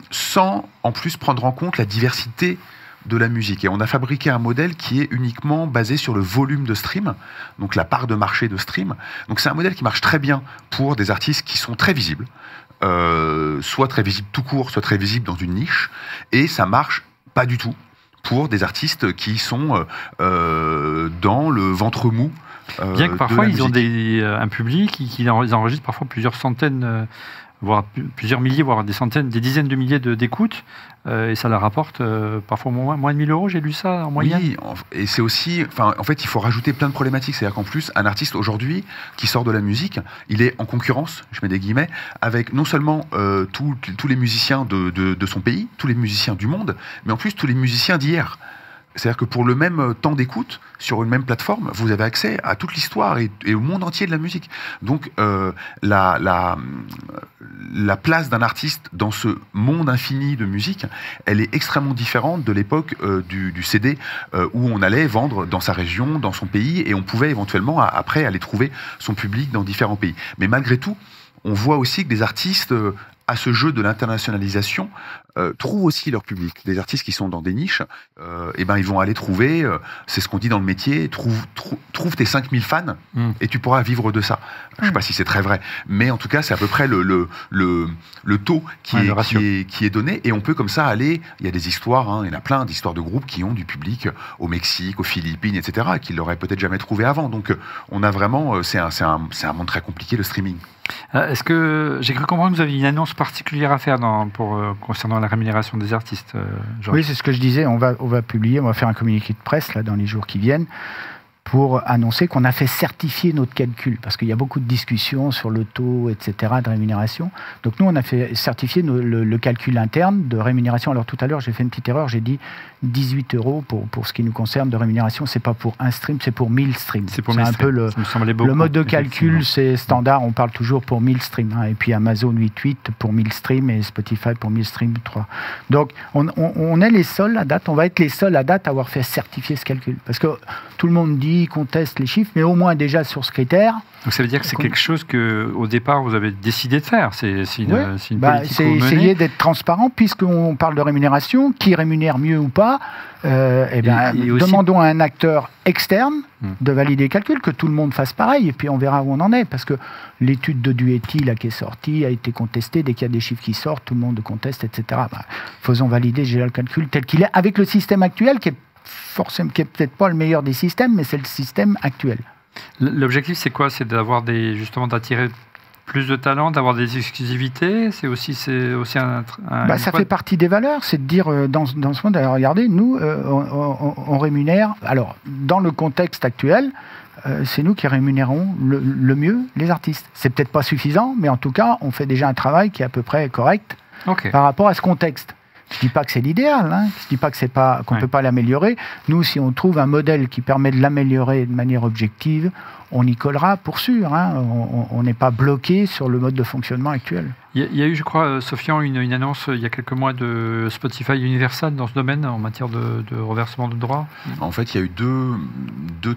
sans en plus prendre en compte la diversité de la musique. Et on a fabriqué un modèle qui est uniquement basé sur le volume de stream, donc la part de marché de stream. Donc c'est un modèle qui marche très bien pour des artistes qui sont très visibles, soit très visibles tout court, soit très visibles dans une niche, et ça marche pas du tout pour des artistes qui sont dans le ventre mou. Bien que parfois ils ont un public qui enregistrent parfois plusieurs centaines, voire plusieurs milliers, voire des centaines, des dizaines de milliers d'écoutes, et ça leur rapporte parfois moins de 1 000 €, j'ai lu ça en moyenne. Oui, et c'est aussi, en fait, il faut rajouter plein de problématiques. C'est-à-dire qu'en plus, un artiste aujourd'hui qui sort de la musique, il est en concurrence, je mets des guillemets, avec non seulement tous les musiciens de son pays, tous les musiciens du monde, mais en plus tous les musiciens d'hier. C'est-à-dire que pour le même temps d'écoute, sur une même plateforme, vous avez accès à toute l'histoire et au monde entier de la musique. Donc, la place d'un artiste dans ce monde infini de musique, elle est extrêmement différente de l'époque du CD, où on allait vendre dans sa région, dans son pays, et on pouvait éventuellement, après, aller trouver son public dans différents pays. Mais malgré tout, on voit aussi que des artistes à ce jeu de l'internationalisation trouvent aussi leur public. Des artistes qui sont dans des niches, ils vont aller trouver, c'est ce qu'on dit dans le métier, trouve tes 5000 fans et tu pourras vivre de ça. Je ne sais pas si c'est très vrai, mais en tout cas, c'est à peu près le taux qui est donné, et on peut comme ça aller, il y a des histoires, il y en a plein d'histoires de groupes qui ont du public au Mexique, aux Philippines, etc., et qui ne l'auraient peut-être jamais trouvé avant. Donc on a vraiment, c'est un monde très compliqué, le streaming. Est-ce que j'ai cru comprendre que vous aviez une annonce particulière à faire concernant la rémunération des artistes, Georges? Oui, c'est ce que je disais. On va publier, on va faire un communiqué de presse là dans les jours qui viennent pour annoncer qu'on a fait certifier notre calcul, parce qu'il y a beaucoup de discussions sur le taux, etc., de rémunération. Donc nous, on a fait certifier le calcul interne de rémunération. Alors tout à l'heure, j'ai fait une petite erreur, j'ai dit 18 € pour ce qui nous concerne de rémunération. C'est pas pour un stream, c'est pour 1000 streams. C'est un peu le mode de calcul, c'est standard, on parle toujours pour 1000 streams. Et puis Amazon 8.8 pour 1000 streams et Spotify pour 1000 streams 3. Donc on est les seuls à date, on va être les seuls à date à avoir fait certifier ce calcul. Parce que tout le monde dit, conteste les chiffres, mais au moins déjà sur ce critère. Donc ça veut dire que c'est quelque chose que, au départ, vous avez décidé de faire. C'est une politique c'est essayer d'être transparent, puisqu'on parle de rémunération, qui rémunère mieux ou pas. Demandons à un acteur externe de valider le calcul, que tout le monde fasse pareil, et puis on verra où on en est, parce que l'étude de Duetti là, qui est sortie a été contestée. Dès qu'il y a des chiffres qui sortent, tout le monde conteste, etc. Faisons valider déjà le calcul tel qu'il est, avec le système actuel, qui est peut-être pas le meilleur des systèmes, mais c'est le système actuel. L'objectif, c'est quoi? C'est justement d'attirer plus de talents, d'avoir des exclusivités. C'est aussi un ça fait partie des valeurs, c'est de dire dans ce monde, alors regardez, nous, on rémunère. Alors, dans le contexte actuel, c'est nous qui rémunérons le mieux les artistes. C'est peut-être pas suffisant, mais en tout cas, on fait déjà un travail qui est à peu près correct par rapport à ce contexte. Je ne dis pas que c'est l'idéal, je ne dis pas qu'on ne peut pas l'améliorer. Nous, si on trouve un modèle qui permet de l'améliorer de manière objective, on y collera pour sûr. On n'est pas bloqué sur le mode de fonctionnement actuel. Il y a eu, je crois, Sofian, une annonce il y a quelques mois de Spotify Universal dans ce domaine, en matière de reversement de droits. En fait, il y a eu deux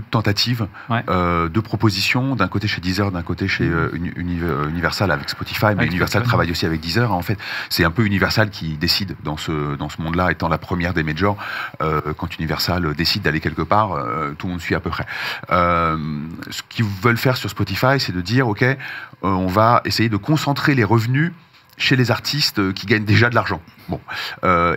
tentatives, deux propositions, d'un côté chez Deezer, d'un côté chez Universal avec Spotify, mais Universal travaille aussi avec Deezer. En fait, c'est un peu Universal qui décide dans ce monde-là, étant la première des majors. Quand Universal décide d'aller quelque part, tout le monde suit à peu près. Ce qu'ils veulent faire sur Spotify, c'est de dire, OK, on va essayer de concentrer les revenus chez les artistes qui gagnent déjà de l'argent.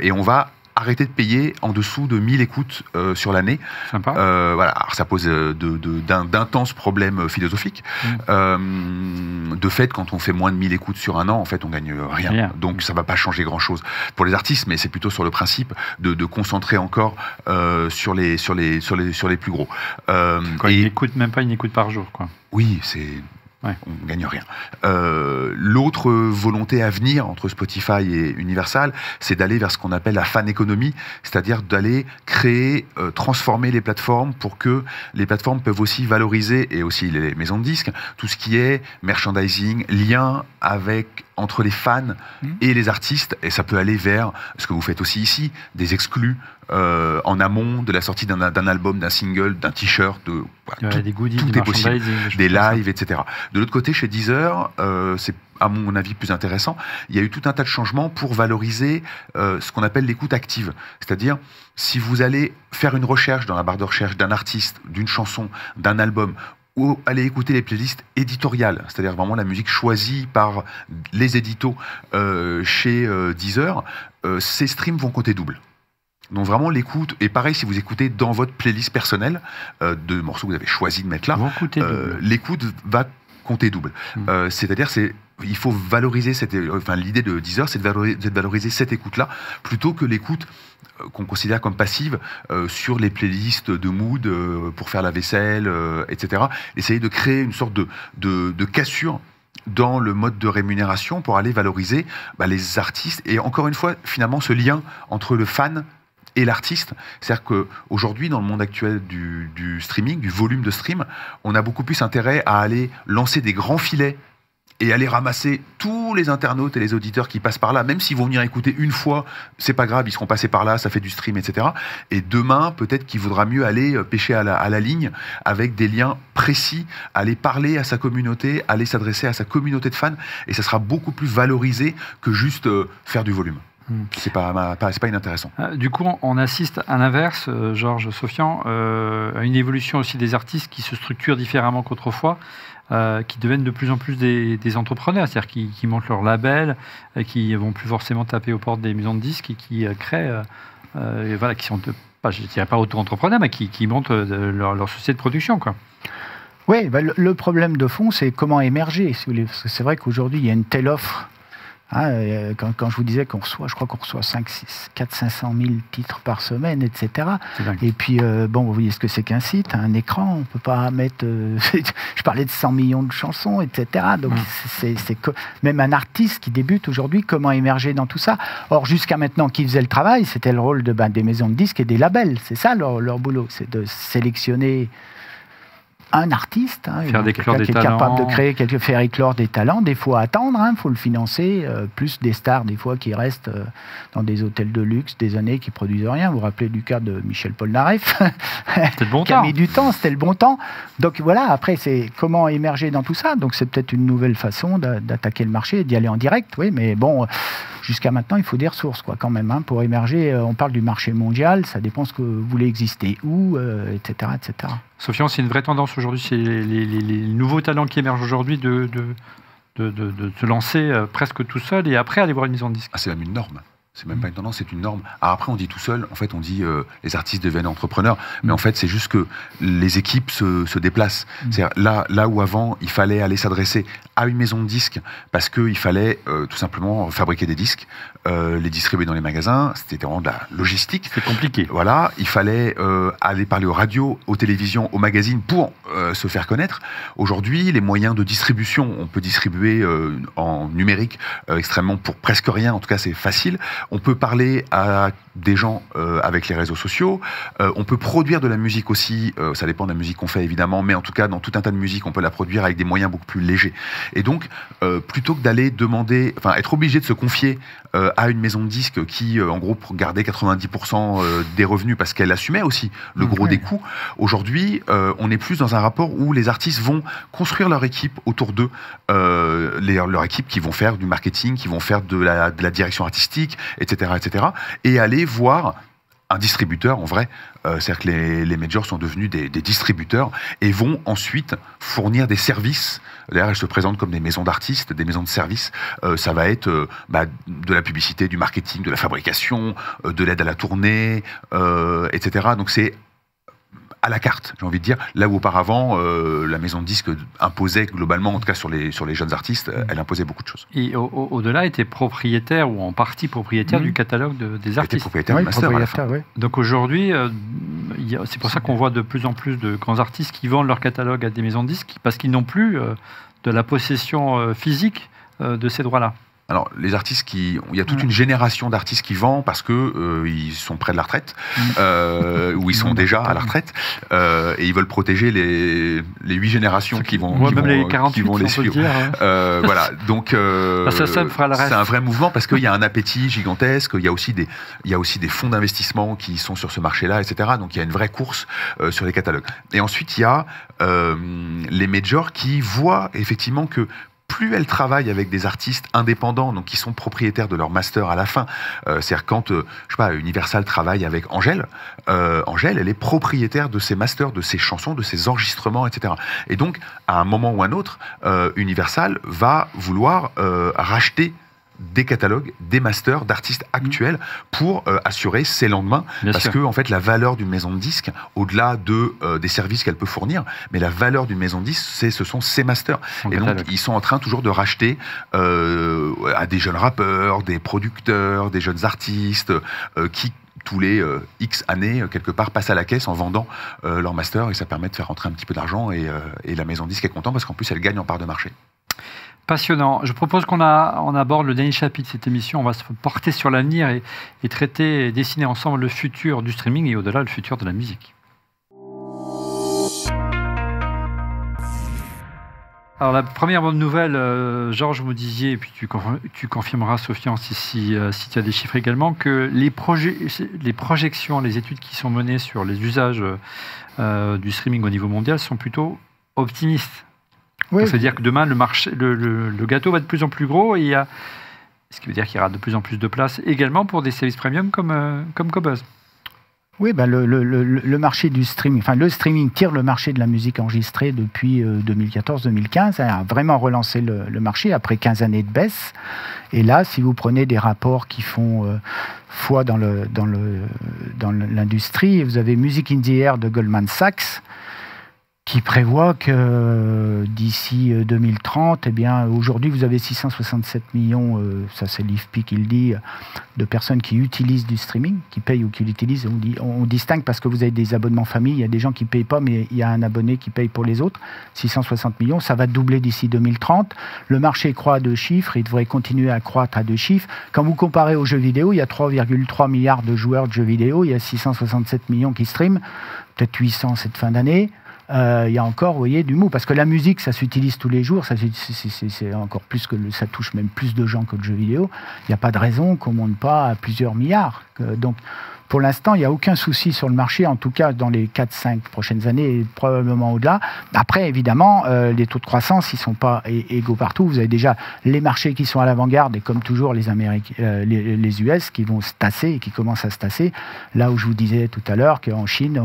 Et on va arrêter de payer en dessous de 1000 écoutes sur l'année. Sympa. Alors ça pose d'intenses problèmes philosophiques. De fait, quand on fait moins de 1000 écoutes sur un an, en fait, on gagne rien. Donc ça va pas changer grand-chose pour les artistes, mais c'est plutôt sur le principe de concentrer encore sur les plus gros. Ils n'écoutent même pas une écoute par jour, quoi. Oui, on ne gagne rien. L'autre volonté à venir entre Spotify et Universal, c'est d'aller vers ce qu'on appelle la fan economy, c'est-à-dire d'aller créer, transformer les plateformes pour que les plateformes peuvent aussi valoriser, et aussi les maisons de disques, tout ce qui est merchandising, lien avec entre les fans et les artistes, et ça peut aller vers ce que vous faites aussi ici, des exclus en amont de la sortie d'un album, d'un single, d'un t-shirt, des goodies, tout est possible, des lives, etc. De l'autre côté, chez Deezer, c'est à mon avis plus intéressant, il y a eu tout un tas de changements pour valoriser ce qu'on appelle l'écoute active. C'est-à-dire, si vous allez faire une recherche dans la barre de recherche d'un artiste, d'une chanson, d'un album, ou aller écouter les playlists éditoriales, c'est-à-dire vraiment la musique choisie par les éditos chez Deezer, ces streams vont compter double. Donc vraiment l'écoute, et pareil si vous écoutez dans votre playlist personnelle de morceaux que vous avez choisi de mettre là, l'écoute va compter double. C'est-à-dire il faut valoriser l'idée de Deezer, c'est de valoriser cette écoute-là plutôt que l'écoute qu'on considère comme passive sur les playlists de mood pour faire la vaisselle, etc. Essayer de créer une sorte de cassure dans le mode de rémunération pour aller valoriser les artistes et encore une fois finalement ce lien entre le fan et l'artiste. C'est-à-dire qu'aujourd'hui, dans le monde actuel du streaming, du volume de stream, on a beaucoup plus intérêt à aller lancer des grands filets et aller ramasser tous les internautes et les auditeurs qui passent par là, même s'ils vont venir écouter une fois, c'est pas grave, ils seront passés par là, ça fait du stream, etc. Et demain, peut-être qu'il vaudra mieux aller pêcher à la ligne avec des liens précis, aller parler à sa communauté, aller s'adresser à sa communauté de fans, et ça sera beaucoup plus valorisé que juste faire du volume. C'est pas inintéressant. Du coup, on assiste à l'inverse, Georges Sofian, à une évolution aussi des artistes qui se structurent différemment qu'autrefois, qui deviennent de plus en plus des entrepreneurs, c'est-à-dire qui montent leur label, qui vont plus forcément taper aux portes des maisons de disques et qui créent, qui sont, je ne dirais pas auto-entrepreneurs, mais qui montent leur société de production, quoi. Oui, le problème de fond, c'est comment émerger, si vous voulez. Parce que c'est vrai qu'aujourd'hui, il y a une telle offre. Quand je vous disais qu'on reçoit, je crois qu'on reçoit 500 000 titres par semaine, etc. Et puis, vous voyez ce que c'est qu'un site, un écran, on ne peut pas mettre... je parlais de 100 millions de chansons, etc. Donc, même un artiste qui débute aujourd'hui, comment émerger dans tout ça? Or, jusqu'à maintenant, qui faisait le travail? C'était le rôle des maisons de disques et des labels. C'est ça leur boulot, c'est de sélectionner un artiste, quelqu'un qui est capable de faire éclore des talents, des fois attendre, faut le financer, plus des stars des fois qui restent dans des hôtels de luxe des années qui produisent rien. Vous vous rappelez du cas de Michel Polnareff c'était le bon qui a mis du temps, c'était le bon temps. Donc voilà, après c'est comment émerger dans tout ça. Donc c'est peut-être une nouvelle façon d'attaquer le marché, d'y aller en direct, oui, mais bon, jusqu'à maintenant il faut des ressources quand même, pour émerger. On parle du marché mondial, ça dépend ce que vous voulez exister où, etc., etc. Sofian, c'est une vraie tendance aujourd'hui, c'est les nouveaux talents qui émergent aujourd'hui de se lancer presque tout seul et après aller voir une maison de disques. C'est même une norme. C'est même pas une tendance, c'est une norme. Alors après, on dit tout seul, en fait, on dit les artistes deviennent entrepreneurs, mais en fait, c'est juste que les équipes se déplacent. C'est-à-dire là où avant, il fallait aller s'adresser à une maison de disques parce qu'il fallait tout simplement fabriquer des disques, les distribuer dans les magasins, c'était vraiment de la logistique. C'est compliqué. Voilà, il fallait aller parler aux radios, aux télévisions, aux magazines pour se faire connaître. Aujourd'hui, les moyens de distribution, on peut distribuer en numérique extrêmement pour presque rien, en tout cas c'est facile. On peut parler à des gens avec les réseaux sociaux. On peut produire de la musique aussi. Ça dépend de la musique qu'on fait, évidemment. Mais en tout cas, dans tout un tas de musique, on peut la produire avec des moyens beaucoup plus légers. Et donc, plutôt que d'aller être obligé de se confier à une maison de disques qui, en gros, gardait 90% des revenus parce qu'elle assumait aussi le gros des coûts, aujourd'hui, on est plus dans un rapport où les artistes vont construire leur équipe autour d'eux. Leur équipe qui vont faire du marketing, qui vont faire de la direction artistique, etc., et aller voir un distributeur, en vrai. C'est-à-dire que les majors sont devenus des distributeurs et vont ensuite fournir des services. D'ailleurs, elles se présentent comme des maisons d'artistes, des maisons de services. Ça va être de la publicité, du marketing, de la fabrication, de l'aide à la tournée, etc. Donc c'est à la carte, j'ai envie de dire. Là où auparavant, la maison de disques imposait globalement, en tout cas sur les jeunes artistes, elle imposait beaucoup de choses. Et au-delà, était propriétaire ou en partie propriétaire du catalogue des artistes. Propriétaire du master, oui. Donc aujourd'hui, c'est pour ça qu'on voit de plus en plus de grands artistes qui vendent leur catalogue à des maisons de disques parce qu'ils n'ont plus de la possession physique de ces droits-là. Alors, les artistes il y a toute une génération d'artistes qui vendent parce que ils sont près de la retraite, ou ils sont déjà à la retraite, et ils veulent protéger les 8 générations qui vont les 48, qui vont les suivre. Voilà, donc c'est un vrai mouvement parce qu'il y a un appétit gigantesque, il y a aussi des fonds d'investissement qui sont sur ce marché-là, etc. Donc il y a une vraie course sur les catalogues. Et ensuite, il y a les majors qui voient effectivement que plus elles travaillent avec des artistes indépendants, donc qui sont propriétaires de leur master à la fin. C'est-à-dire quand, je sais pas, Universal travaille avec Angèle, Angèle, elle est propriétaire de ses masters, de ses chansons, de ses enregistrements, etc. Et donc, à un moment ou un autre, Universal va vouloir racheter des catalogues, des masters d'artistes actuels pour assurer ses lendemains. Parce que, en fait, la valeur d'une maison de disques, au-delà des services qu'elle peut fournir, mais la valeur d'une maison de disques, ce sont ses masters. Et donc, ils sont en train toujours de racheter à des jeunes rappeurs, des producteurs, des jeunes artistes qui tous les X années, quelque part, passent à la caisse en vendant leur master, et ça permet de faire rentrer un petit peu d'argent, et la maison de disques est contente parce qu'en plus, elle gagne en part de marché. Passionnant. Je propose qu'on aborde le dernier chapitre de cette émission. On va se porter sur l'avenir et traiter et dessiner ensemble le futur du streaming et au-delà le futur de la musique. Alors la première bonne nouvelle, Georges, vous me disiez, et puis tu confirmeras, Sofiane, si tu as des chiffres également, que les projections, les études qui sont menées sur les usages du streaming au niveau mondial sont plutôt optimistes. Oui. C'est-à-dire que demain, le gâteau va de plus en plus gros, et ce qui veut dire qu'il y aura de plus en plus de place également pour des services premium comme Qobuz. Oui, le marché du streaming, le streaming tire le marché de la musique enregistrée depuis 2014-2015. Ça a vraiment relancé le marché après 15 années de baisse. Et là, si vous prenez des rapports qui font foi dans l'industrie, vous avez Music in the Air de Goldman Sachs, qui prévoit que d'ici 2030, eh bien, aujourd'hui, vous avez 667 millions, ça c'est l'IFPI qui le dit, de personnes qui utilisent du streaming, qui payent ou qui l'utilisent. On distingue parce que vous avez des abonnements famille, il y a des gens qui ne payent pas, mais il y a un abonné qui paye pour les autres. 660 millions, ça va doubler d'ici 2030. Le marché croît à 2 chiffres, il devrait continuer à croître à 2 chiffres. Quand vous comparez aux jeux vidéo, il y a 3,3 milliards de joueurs de jeux vidéo, il y a 667 millions qui streament, peut-être 800 cette fin d'année. Il y a encore, vous voyez, du mou. Parce que la musique, ça s'utilise tous les jours. C'est encore plus que ça touche même plus de gens que le jeu vidéo. Il n'y a pas de raison qu'on ne monte pas à plusieurs milliards. Donc, pour l'instant, il n'y a aucun souci sur le marché, en tout cas dans les 4-5 prochaines années, et probablement au-delà. Après, évidemment, les taux de croissance, ils ne sont pas égaux partout. Vous avez déjà les marchés qui sont à l'avant-garde, et comme toujours, les US qui vont se tasser et qui commencent à se tasser. Là où je vous disais tout à l'heure qu'en Chine,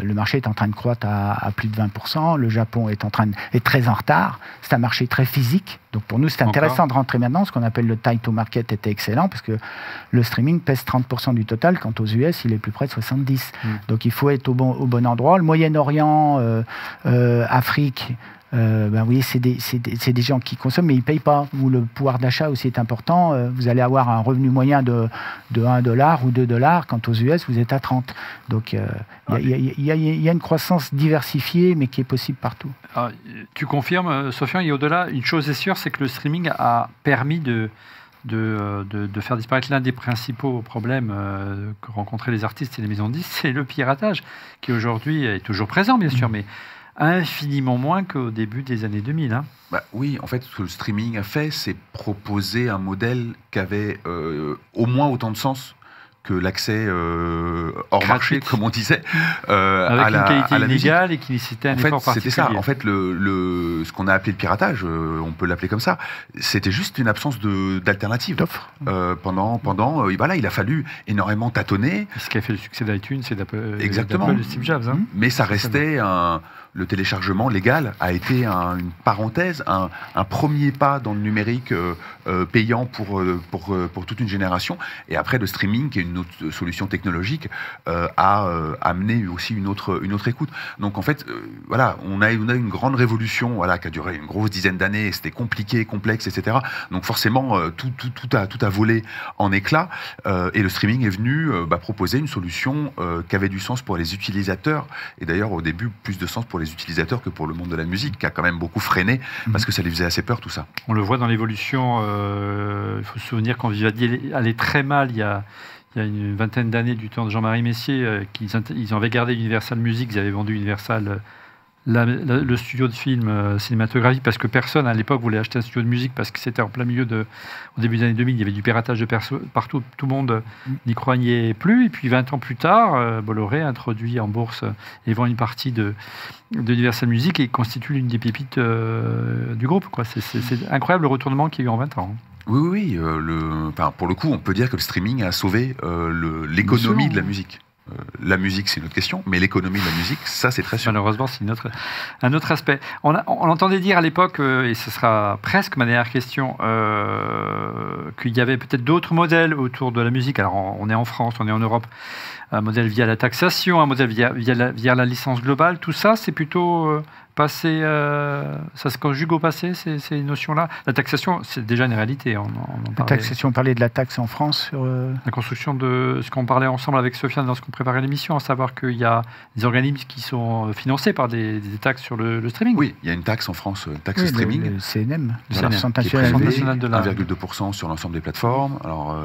le marché est en train de croître à plus de 20%. Le Japon est très en retard. C'est un marché très physique. Donc pour nous, c'est intéressant de rentrer maintenant. Ce qu'on appelle le time to market était excellent parce que le streaming pèse 30% du total. Quant aux US, il est plus près de 70%. Donc il faut être au bon endroit. Le Moyen-Orient, Afrique, vous voyez, c'est des gens qui consomment, mais ils ne payent pas. Où le pouvoir d'achat aussi est important. Vous allez avoir un revenu moyen de $1 ou $2. Quant aux US, vous êtes à 30. Donc il y a une croissance diversifiée, mais qui est possible partout. Alors, tu confirmes, Sofiane, et au-delà, une chose est sûre, c'est que le streaming a permis de faire disparaître l'un des principaux problèmes que rencontraient les artistes et les maisons de disques, c'est le piratage, qui aujourd'hui est toujours présent, bien sûr, mais infiniment moins qu'au début des années 2000. Hein. Oui, en fait, ce que le streaming a fait, c'est proposer un modèle qui avait au moins autant de sens que l'accès hors marché, comme on disait, avec une qualité inégale et qui nécessitait un effort particulier. C'était ça. En fait, ce qu'on a appelé le piratage, on peut l'appeler comme ça, c'était juste une absence d'alternative. Pendant voilà, il a fallu énormément tâtonner. Ce qui a fait le succès d'iTunes, c'est d'Apple de Steve Jobs. Hein. Mais ça restait le téléchargement légal a été une parenthèse, un premier pas dans le numérique payant pour toute une génération. Et après, le streaming, qui est une autre solution technologique, a amené aussi une autre écoute. Donc en fait, voilà, on a une grande révolution, voilà, qui a duré une grosse dizaine d'années. C'était compliqué, complexe, etc. Donc forcément, tout a volé en éclats. Et le streaming est venu proposer une solution qui avait du sens pour les utilisateurs. Et d'ailleurs, au début, plus de sens pour les utilisateurs que pour le monde de la musique, qui a quand même beaucoup freiné, parce que ça lui faisait assez peur tout ça. On le voit dans l'évolution, il faut se souvenir quand Vivaldi allait très mal il y a une vingtaine d'années du temps de Jean-Marie Messier, ils avaient gardé Universal Music, ils avaient vendu Universal le studio de film cinématographique, parce que personne à l'époque voulait acheter un studio de musique, parce que c'était en plein milieu au début des années 2000, il y avait du piratage de partout, tout le monde n'y croyait plus, et puis 20 ans plus tard, Bolloré introduit en bourse et vend une partie de Universal Music et constitue l'une des pépites du groupe, quoi. C'est incroyable le retournement qu'il y a eu en 20 ans. Oui, pour le coup, on peut dire que le streaming a sauvé l'économie de la musique. La musique, c'est une autre question, mais l'économie de la musique, ça, c'est très sûr. Malheureusement, c'est un autre aspect. On entendait dire à l'époque, et ce sera presque ma dernière question, qu'il y avait peut-être d'autres modèles autour de la musique. Alors, on est en France, on est en Europe. Un modèle via la taxation, un modèle via la licence globale. Tout ça, c'est plutôt passé, ça se conjugue au passé, ces notions-là. La taxation, c'est déjà une réalité. La taxation, on parlait de la taxe en France sur... La construction de ce qu'on parlait ensemble avec Sofiane lorsqu'on préparait l'émission, à savoir qu'il y a des organismes qui sont financés par des taxes sur le streaming. Oui, il y a une taxe en France, taxe streaming. Le CNM, voilà, le Centre national de 1,2% sur l'ensemble des plateformes. Alors,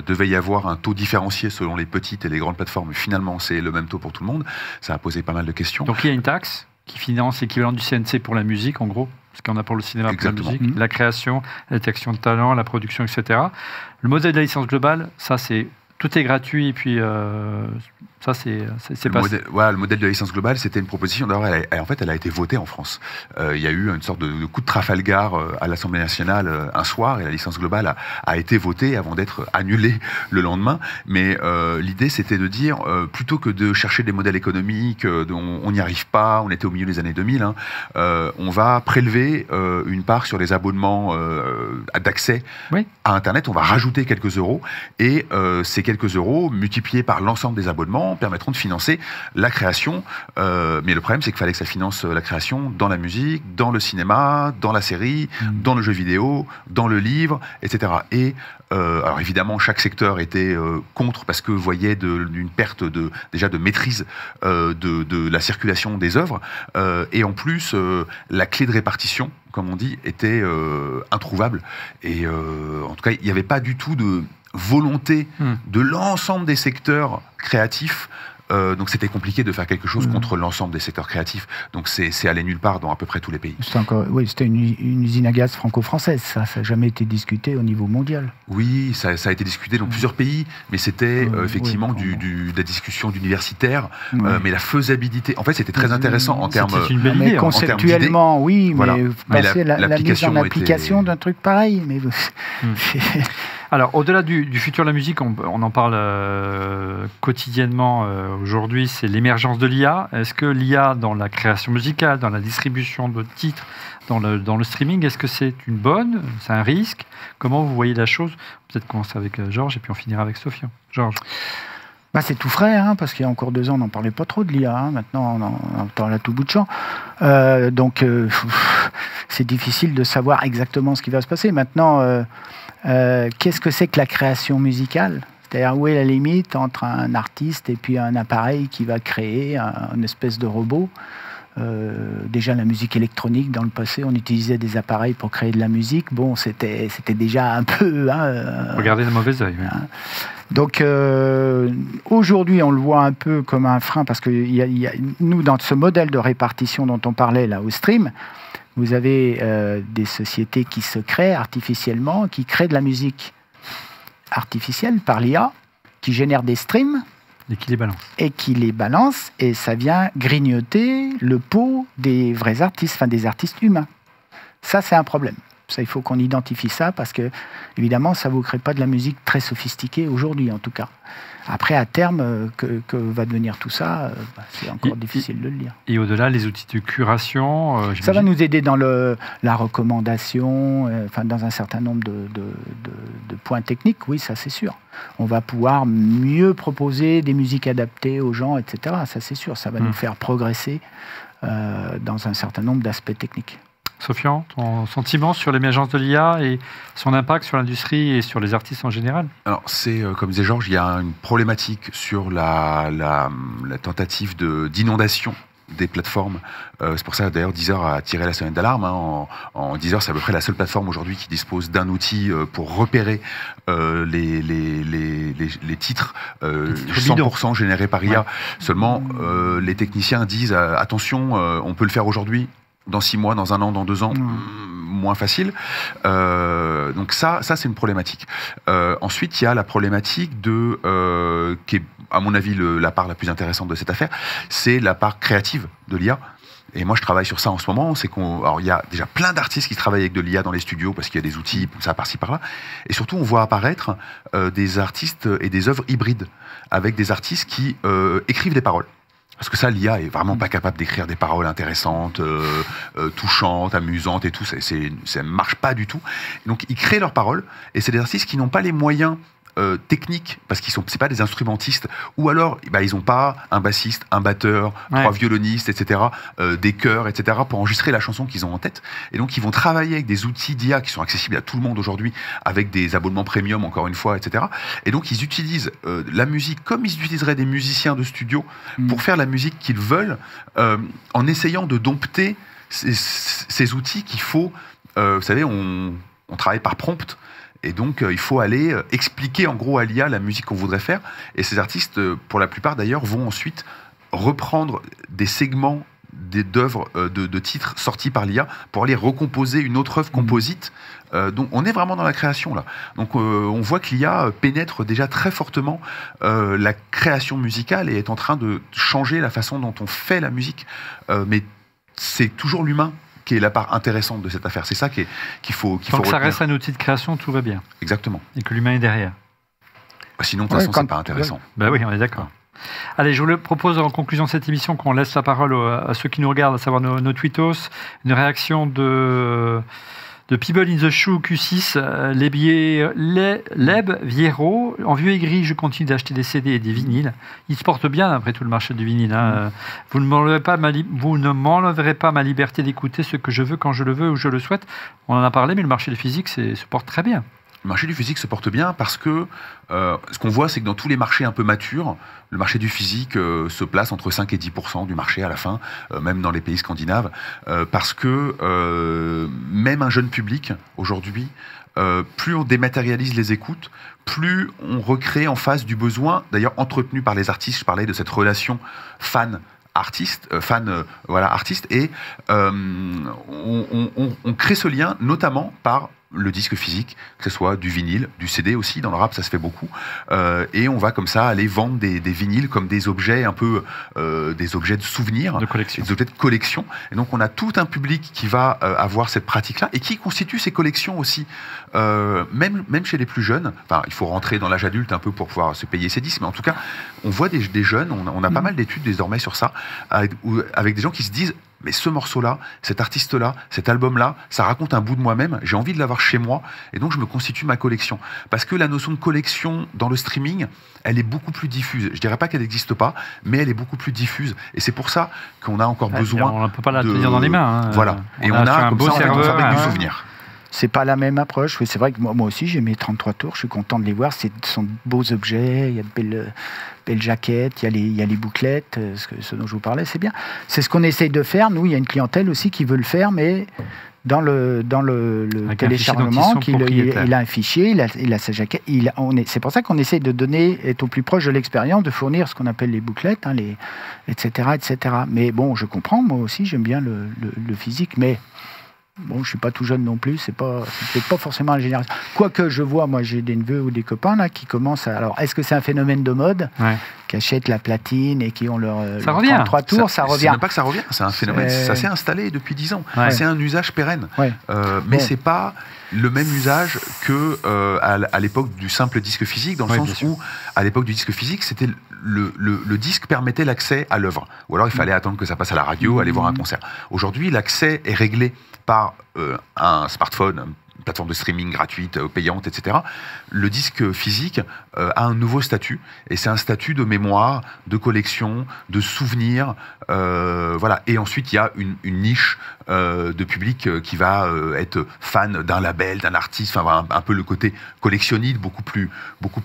devait y avoir un taux différencié selon les petites et les grandes plateformes. Finalement, c'est le même taux pour tout le monde. Ça a posé pas mal de questions. Donc, il y a une taxe qui finance l'équivalent du CNC pour la musique, en gros, ce qu'on a pour le cinéma, pour la musique, la création, la détection de talent, la production, etc. Le modèle de la licence globale, ça, tout est gratuit, et puis ça, c'est pas... Le modèle de la licence globale, c'était une proposition. D'ailleurs, elle a été votée en France. Il y a eu une sorte de coup de Trafalgar à l'Assemblée nationale un soir, et la licence globale a été votée avant d'être annulée le lendemain. Mais l'idée, c'était de dire, plutôt que de chercher des modèles économiques dont on n'y arrive pas, on était au milieu des années 2000, on va prélever une part sur les abonnements d'accès à Internet. On va rajouter quelques euros, et ces quelques euros, multipliés par l'ensemble des abonnements, permettront de financer la création. Mais le problème, c'est qu'il fallait que ça finance la création dans la musique, dans le cinéma, dans la série, dans le jeu vidéo, dans le livre, etc. Et alors évidemment, chaque secteur était contre, parce que voyait une perte déjà de maîtrise de la circulation des œuvres. Et en plus, la clé de répartition, comme on dit, était introuvable. Et en tout cas, il n'y avait pas du tout de volonté de l'ensemble des secteurs créatifs. Donc c'était compliqué de faire quelque chose contre l'ensemble des secteurs créatifs. Donc c'est allé nulle part dans à peu près tous les pays. C'était une usine à gaz franco-française. Ça n'a jamais été discuté au niveau mondial. Oui, ça a été discuté dans plusieurs pays, mais c'était effectivement de la discussion d'universitaires. Mais la faisabilité, en fait, c'était très intéressant en termes... C'est une belle idée. Conceptuellement, oui, voilà. Mais la mise en application d'un truc pareil. Mais alors, au-delà du futur de la musique, on en parle quotidiennement aujourd'hui, c'est l'émergence de l'IA. Est-ce que l'IA dans la création musicale, dans la distribution de titres, dans le streaming, est-ce que c'est une bonne, c'est un risque? Comment vous voyez la chose? Peut-être commencer avec Georges et puis on finira avec Sofiane. Georges. C'est tout frais, parce qu'il y a encore 2 ans, on n'en parlait pas trop de l'IA. Maintenant, on en parle à tout bout de champ. Donc, c'est difficile de savoir exactement ce qui va se passer. Maintenant, qu'est-ce que c'est que la création musicale? C'est-à-dire, où est la limite entre un artiste et puis un appareil qui va créer une espèce de robot? Déjà, la musique électronique, dans le passé, on utilisait des appareils pour créer de la musique. Bon, c'était déjà un peu... Regardez le mauvais œil. Oui. Donc, aujourd'hui, on le voit un peu comme un frein, parce que nous, dans ce modèle de répartition dont on parlait, là, au stream, vous avez des sociétés qui se créent artificiellement, qui créent de la musique artificielle par l'IA, qui génèrent des streams, et qui les balance, et ça vient grignoter le pot des vrais artistes, des artistes humains. Ça, c'est un problème. Ça, il faut qu'on identifie ça, parce que, évidemment, ça ne vous crée pas de la musique très sophistiquée aujourd'hui, en tout cas. Après, à terme, que va devenir tout ça, c'est encore difficile de le dire. Et au-delà, les outils de curation... ça va nous aider dans la recommandation, dans un certain nombre de points techniques, oui, ça c'est sûr. On va pouvoir mieux proposer des musiques adaptées aux gens, etc. Ça c'est sûr, ça va nous faire progresser dans un certain nombre d'aspects techniques. Sofiane, ton sentiment sur l'émergence de l'IA et son impact sur l'industrie et sur les artistes en général? Alors, c'est, comme disait Georges, il y a une problématique sur la tentative d'inondation des plateformes. C'est pour ça d'ailleurs Deezer a tiré la sonnette d'alarme. En Deezer, c'est à peu près la seule plateforme aujourd'hui qui dispose d'un outil pour repérer les titres 100% générés par IA. Seulement, les techniciens disent attention, on peut le faire aujourd'hui. Dans 6 mois, dans 1 an, dans 2 ans, moins facile. Donc ça c'est une problématique. Ensuite, il y a la problématique qui est, à mon avis, la part la plus intéressante de cette affaire, c'est la part créative de l'IA. Et moi, je travaille sur ça en ce moment. Alors, il y a déjà plein d'artistes qui travaillent avec de l'IA dans les studios parce qu'il y a des outils, ça par-ci par-là. Et surtout, on voit apparaître des artistes et des œuvres hybrides avec des artistes qui écrivent des paroles. Parce que ça, l'IA est vraiment pas capable d'écrire des paroles intéressantes, touchantes, amusantes et tout. Ça ne marche pas du tout. Donc, ils créent leurs paroles et c'est des artistes qui n'ont pas les moyens techniques, parce qu'ils c'est pas des instrumentistes, ou alors ils n'ont pas un bassiste, un batteur, 3 violonistes, etc., des chœurs, etc., pour enregistrer la chanson qu'ils ont en tête. Et donc ils vont travailler avec des outils d'IA qui sont accessibles à tout le monde aujourd'hui, avec des abonnements premium, encore une fois, etc. Et donc ils utilisent la musique comme ils utiliseraient des musiciens de studio pour faire la musique qu'ils veulent, en essayant de dompter ces outils qu'il faut. Vous savez, on travaille par prompt. Et donc, il faut aller expliquer en gros à l'IA la musique qu'on voudrait faire. Et ces artistes, pour la plupart d'ailleurs, vont ensuite reprendre des segments d'œuvres, de titres sortis par l'IA pour aller recomposer une autre œuvre composite. Donc, on est vraiment dans la création là. Donc, on voit que l'IA pénètre déjà très fortement la création musicale et est en train de changer la façon dont on fait la musique. Mais c'est toujours l'humain qui est la part intéressante de cette affaire. C'est ça qu'il faut Tant que ça reste un outil de création, tout va bien. Exactement. Et que l'humain est derrière. Sinon, de toute façon, c'est pas intéressant. Ben oui, on est d'accord. Allez, je vous propose en conclusion de cette émission qu'on laisse la parole à ceux qui nous regardent, à savoir nos tweetos. Une réaction de People in the Shoe Q6, Leb Viero. En vieux et gris, je continue d'acheter des CD et des vinyles. Ils se portent bien, après tout, le marché du vinyle. Hein. Vous ne m'enleverez pas ma liberté d'écouter ce que je veux quand je le veux ou je le souhaite. On en a parlé, mais le marché du physique se porte très bien. Le marché du physique se porte bien parce que ce qu'on voit, c'est que dans tous les marchés un peu matures, le marché du physique se place entre 5 et 10% du marché à la fin, même dans les pays scandinaves, parce que même un jeune public, aujourd'hui, plus on dématérialise les écoutes, plus on recrée en face du besoin, d'ailleurs entretenu par les artistes. Je parlais de cette relation fan-artiste, artiste, et on crée ce lien notamment par le disque physique, que ce soit du vinyle, du CD aussi, dans le rap ça se fait beaucoup, et on va comme ça aller vendre des vinyles comme des objets un peu, des objets de souvenir, de collection. des objets de collection, et donc on a tout un public qui va avoir cette pratique-là, et qui constitue ces collections aussi, même chez les plus jeunes. Enfin, il faut rentrer dans l'âge adulte un peu pour pouvoir se payer ces disques, mais en tout cas, on voit des jeunes, on a pas mal d'études désormais sur ça, avec des gens qui se disent: mais ce morceau-là, cet artiste-là, cet album-là, ça raconte un bout de moi-même, j'ai envie de l'avoir chez moi, et donc je me constitue ma collection. Parce que la notion de collection dans le streaming, elle est beaucoup plus diffuse. Je dirais pas qu'elle n'existe pas, mais elle est beaucoup plus diffuse. Et c'est pour ça qu'on a encore besoin. On ne peut pas la tenir dans les mains. Hein. Voilà. Et on a comme ça, on fabrique du souvenir. C'est pas la même approche. Oui, c'est vrai que moi aussi, j'ai mes 33 tours, je suis content de les voir. Ce sont de beaux objets, il y a de belles jaquettes, il y a les bouclettes, ce dont je vous parlais, c'est bien. C'est ce qu'on essaye de faire. Nous, il y a une clientèle aussi qui veut le faire, mais dans le téléchargement, il a un fichier, il a sa jaquette. C'est pour ça qu'on essaye de être au plus proche de l'expérience, de fournir ce qu'on appelle les bouclettes, etc., etc. Mais bon, je comprends, moi aussi, j'aime bien le physique, mais... Bon, je suis pas tout jeune non plus, c'est peut-être pas forcément la génération. Quoique je vois, moi j'ai des neveux ou des copains là qui commencent à... Alors, est-ce que c'est un phénomène de mode, qui achètent la platine et qui ont leur 33 tours, ça revient. C'est même pas que ça revient, c'est un phénomène, ça s'est installé depuis 10 ans. C'est un usage pérenne. Mais c'est pas le même usage que à l'époque du simple disque physique, dans le sens où, à l'époque du disque physique, c'était le disque permettait l'accès à l'œuvre. Ou alors il fallait attendre que ça passe à la radio, aller voir un concert. Aujourd'hui, l'accès est réglé par un smartphone, une plateforme de streaming gratuite, payante, etc. Le disque physique a un nouveau statut, et c'est un statut de mémoire, de collection, de souvenir, voilà. Et ensuite, il y a une niche de public qui va être fan d'un label, d'un artiste, enfin un peu le côté collectionniste beaucoup plus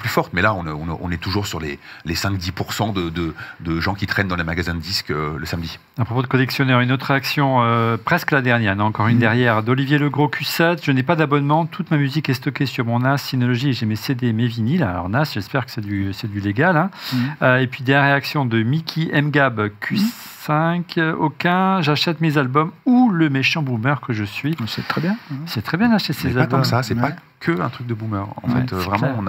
forte. Mais là, on est toujours sur les 5-10% de gens qui traînent dans les magasins de disques le samedi. À propos de collectionneurs, une autre réaction, presque la dernière, non, encore une derrière, d'Olivier Legros Q7. Je n'ai pas d'abonnement, toute ma musique est stockée sur mon NAS Synology et j'ai mes CD et mes vinyles. Alors NAS, j'espère que c'est du légal. Hein. Et puis dernière réaction de Mickey Mgab Q5. Aucun, j'achète mes albums ou le méchant boomer que je suis. C'est très bien. C'est très bien d'acheter ses albums. Pas tant que ça, c'est pas que un truc de boomer. En fait, vraiment,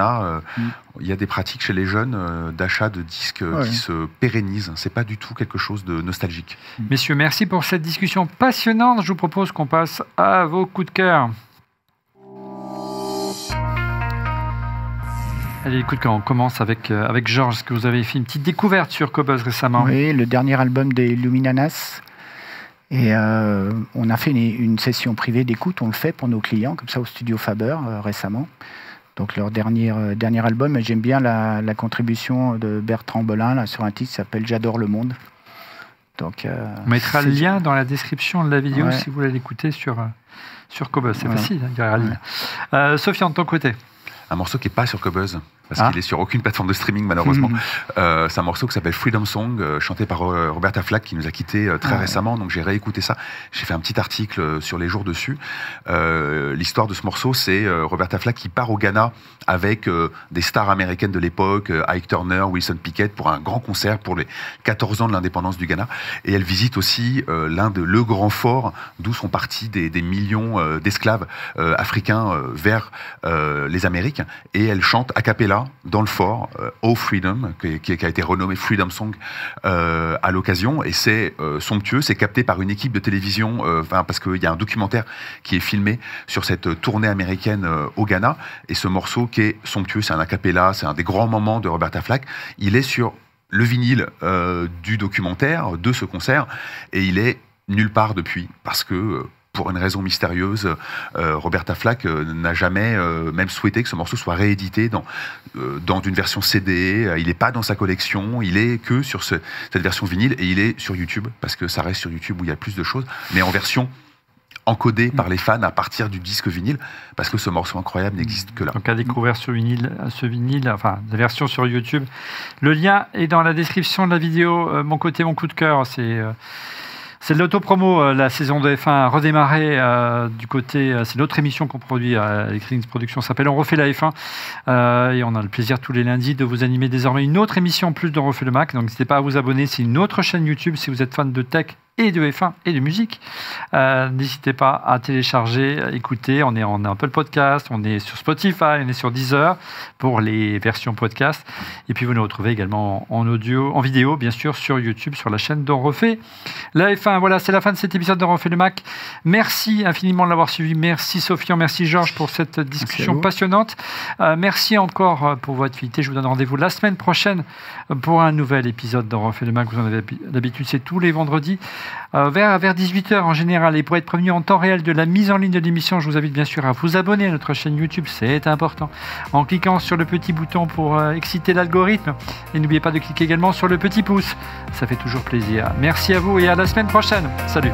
il y a des pratiques chez les jeunes d'achat de disques qui se pérennisent. C'est pas du tout quelque chose de nostalgique. Messieurs, merci pour cette discussion passionnante. Je vous propose qu'on passe à vos coups de cœur. Allez, écoute, quand on commence avec Georges, est-ce que vous avez fait une petite découverte sur Qobuz récemment? Oui, le dernier album des Luminanas. Et on a fait une session privée d'écoute, on le fait pour nos clients, comme ça au studio Faber récemment. Donc leur dernier album, et j'aime bien la contribution de Bertrand Belin là, sur un titre qui s'appelle J'adore le monde. Donc, on mettra le lien dans la description de la vidéo si vous voulez l'écouter sur Qobuz. C'est facile, il y aura le lien. Sofiane, de ton côté? Un morceau qui n'est pas sur Qobuz, parce qu'il est sur aucune plateforme de streaming malheureusement. C'est un morceau qui s'appelle Freedom Song, chanté par Roberta Flack, qui nous a quittés très récemment, donc j'ai réécouté ça. J'ai fait un petit article sur les jours dessus. L'histoire de ce morceau, c'est Roberta Flack qui part au Ghana avec des stars américaines de l'époque, Ike Turner, Wilson Pickett, pour un grand concert pour les 14 ans de l'indépendance du Ghana. Et elle visite aussi le grand fort d'où sont partis des millions d'esclaves africains vers les Amériques. Et elle chante a cappella dans le fort, Oh Freedom, qui a été renommé Freedom Song à l'occasion, et c'est somptueux, c'est capté par une équipe de télévision, parce qu'il y a un documentaire qui est filmé sur cette tournée américaine au Ghana, et ce morceau qui est somptueux, c'est un a cappella, c'est un des grands moments de Roberta Flack, il est sur le vinyle du documentaire, de ce concert, et il est nulle part depuis, parce que pour une raison mystérieuse, Roberta Flack n'a jamais même souhaité que ce morceau soit réédité dans une version CD. Il n'est pas dans sa collection, il est que sur cette version vinyle, et il est sur YouTube, parce que ça reste sur YouTube où il y a plus de choses, mais en version encodé par les fans à partir du disque vinyle, parce que ce morceau incroyable n'existe que là. Donc à découvrir ce vinyle, enfin la version sur YouTube. Le lien est dans la description de la vidéo. Mon côté, mon coup de cœur, c'est de l'autopromo. La saison de F1 a redémarré du côté... c'est l'autre émission qu'on produit à Electronics Production, s'appelle On refait la F1. Et on a le plaisir tous les lundis de vous animer désormais une autre émission en plus d'On refait le Mac. Donc n'hésitez pas à vous abonner. C'est une autre chaîne YouTube si vous êtes fan de tech et de F1 et de musique. N'hésitez pas à télécharger, écouter. On est en Apple Podcast, on est sur Spotify, on est sur Deezer pour les versions podcast. Et puis vous nous retrouvez également en audio, en vidéo, bien sûr, sur YouTube, sur la chaîne d'On refait la F1. Voilà, c'est la fin de cet épisode d'On refait le Mac. Merci infiniment de l'avoir suivi. Merci Sofiane, merci Georges pour cette discussion passionnante. Merci encore pour votre fidélité. Je vous donne rendez-vous la semaine prochaine pour un nouvel épisode d'On refait le Mac. Vous en avez l'habitude, c'est tous les vendredis. Vers 18h en général, et pour être prévenu en temps réel de la mise en ligne de l'émission, je vous invite bien sûr à vous abonner à notre chaîne YouTube, c'est important, en cliquant sur le petit bouton pour exciter l'algorithme, et n'oubliez pas de cliquer également sur le petit pouce, ça fait toujours plaisir. Merci à vous et à la semaine prochaine. Salut.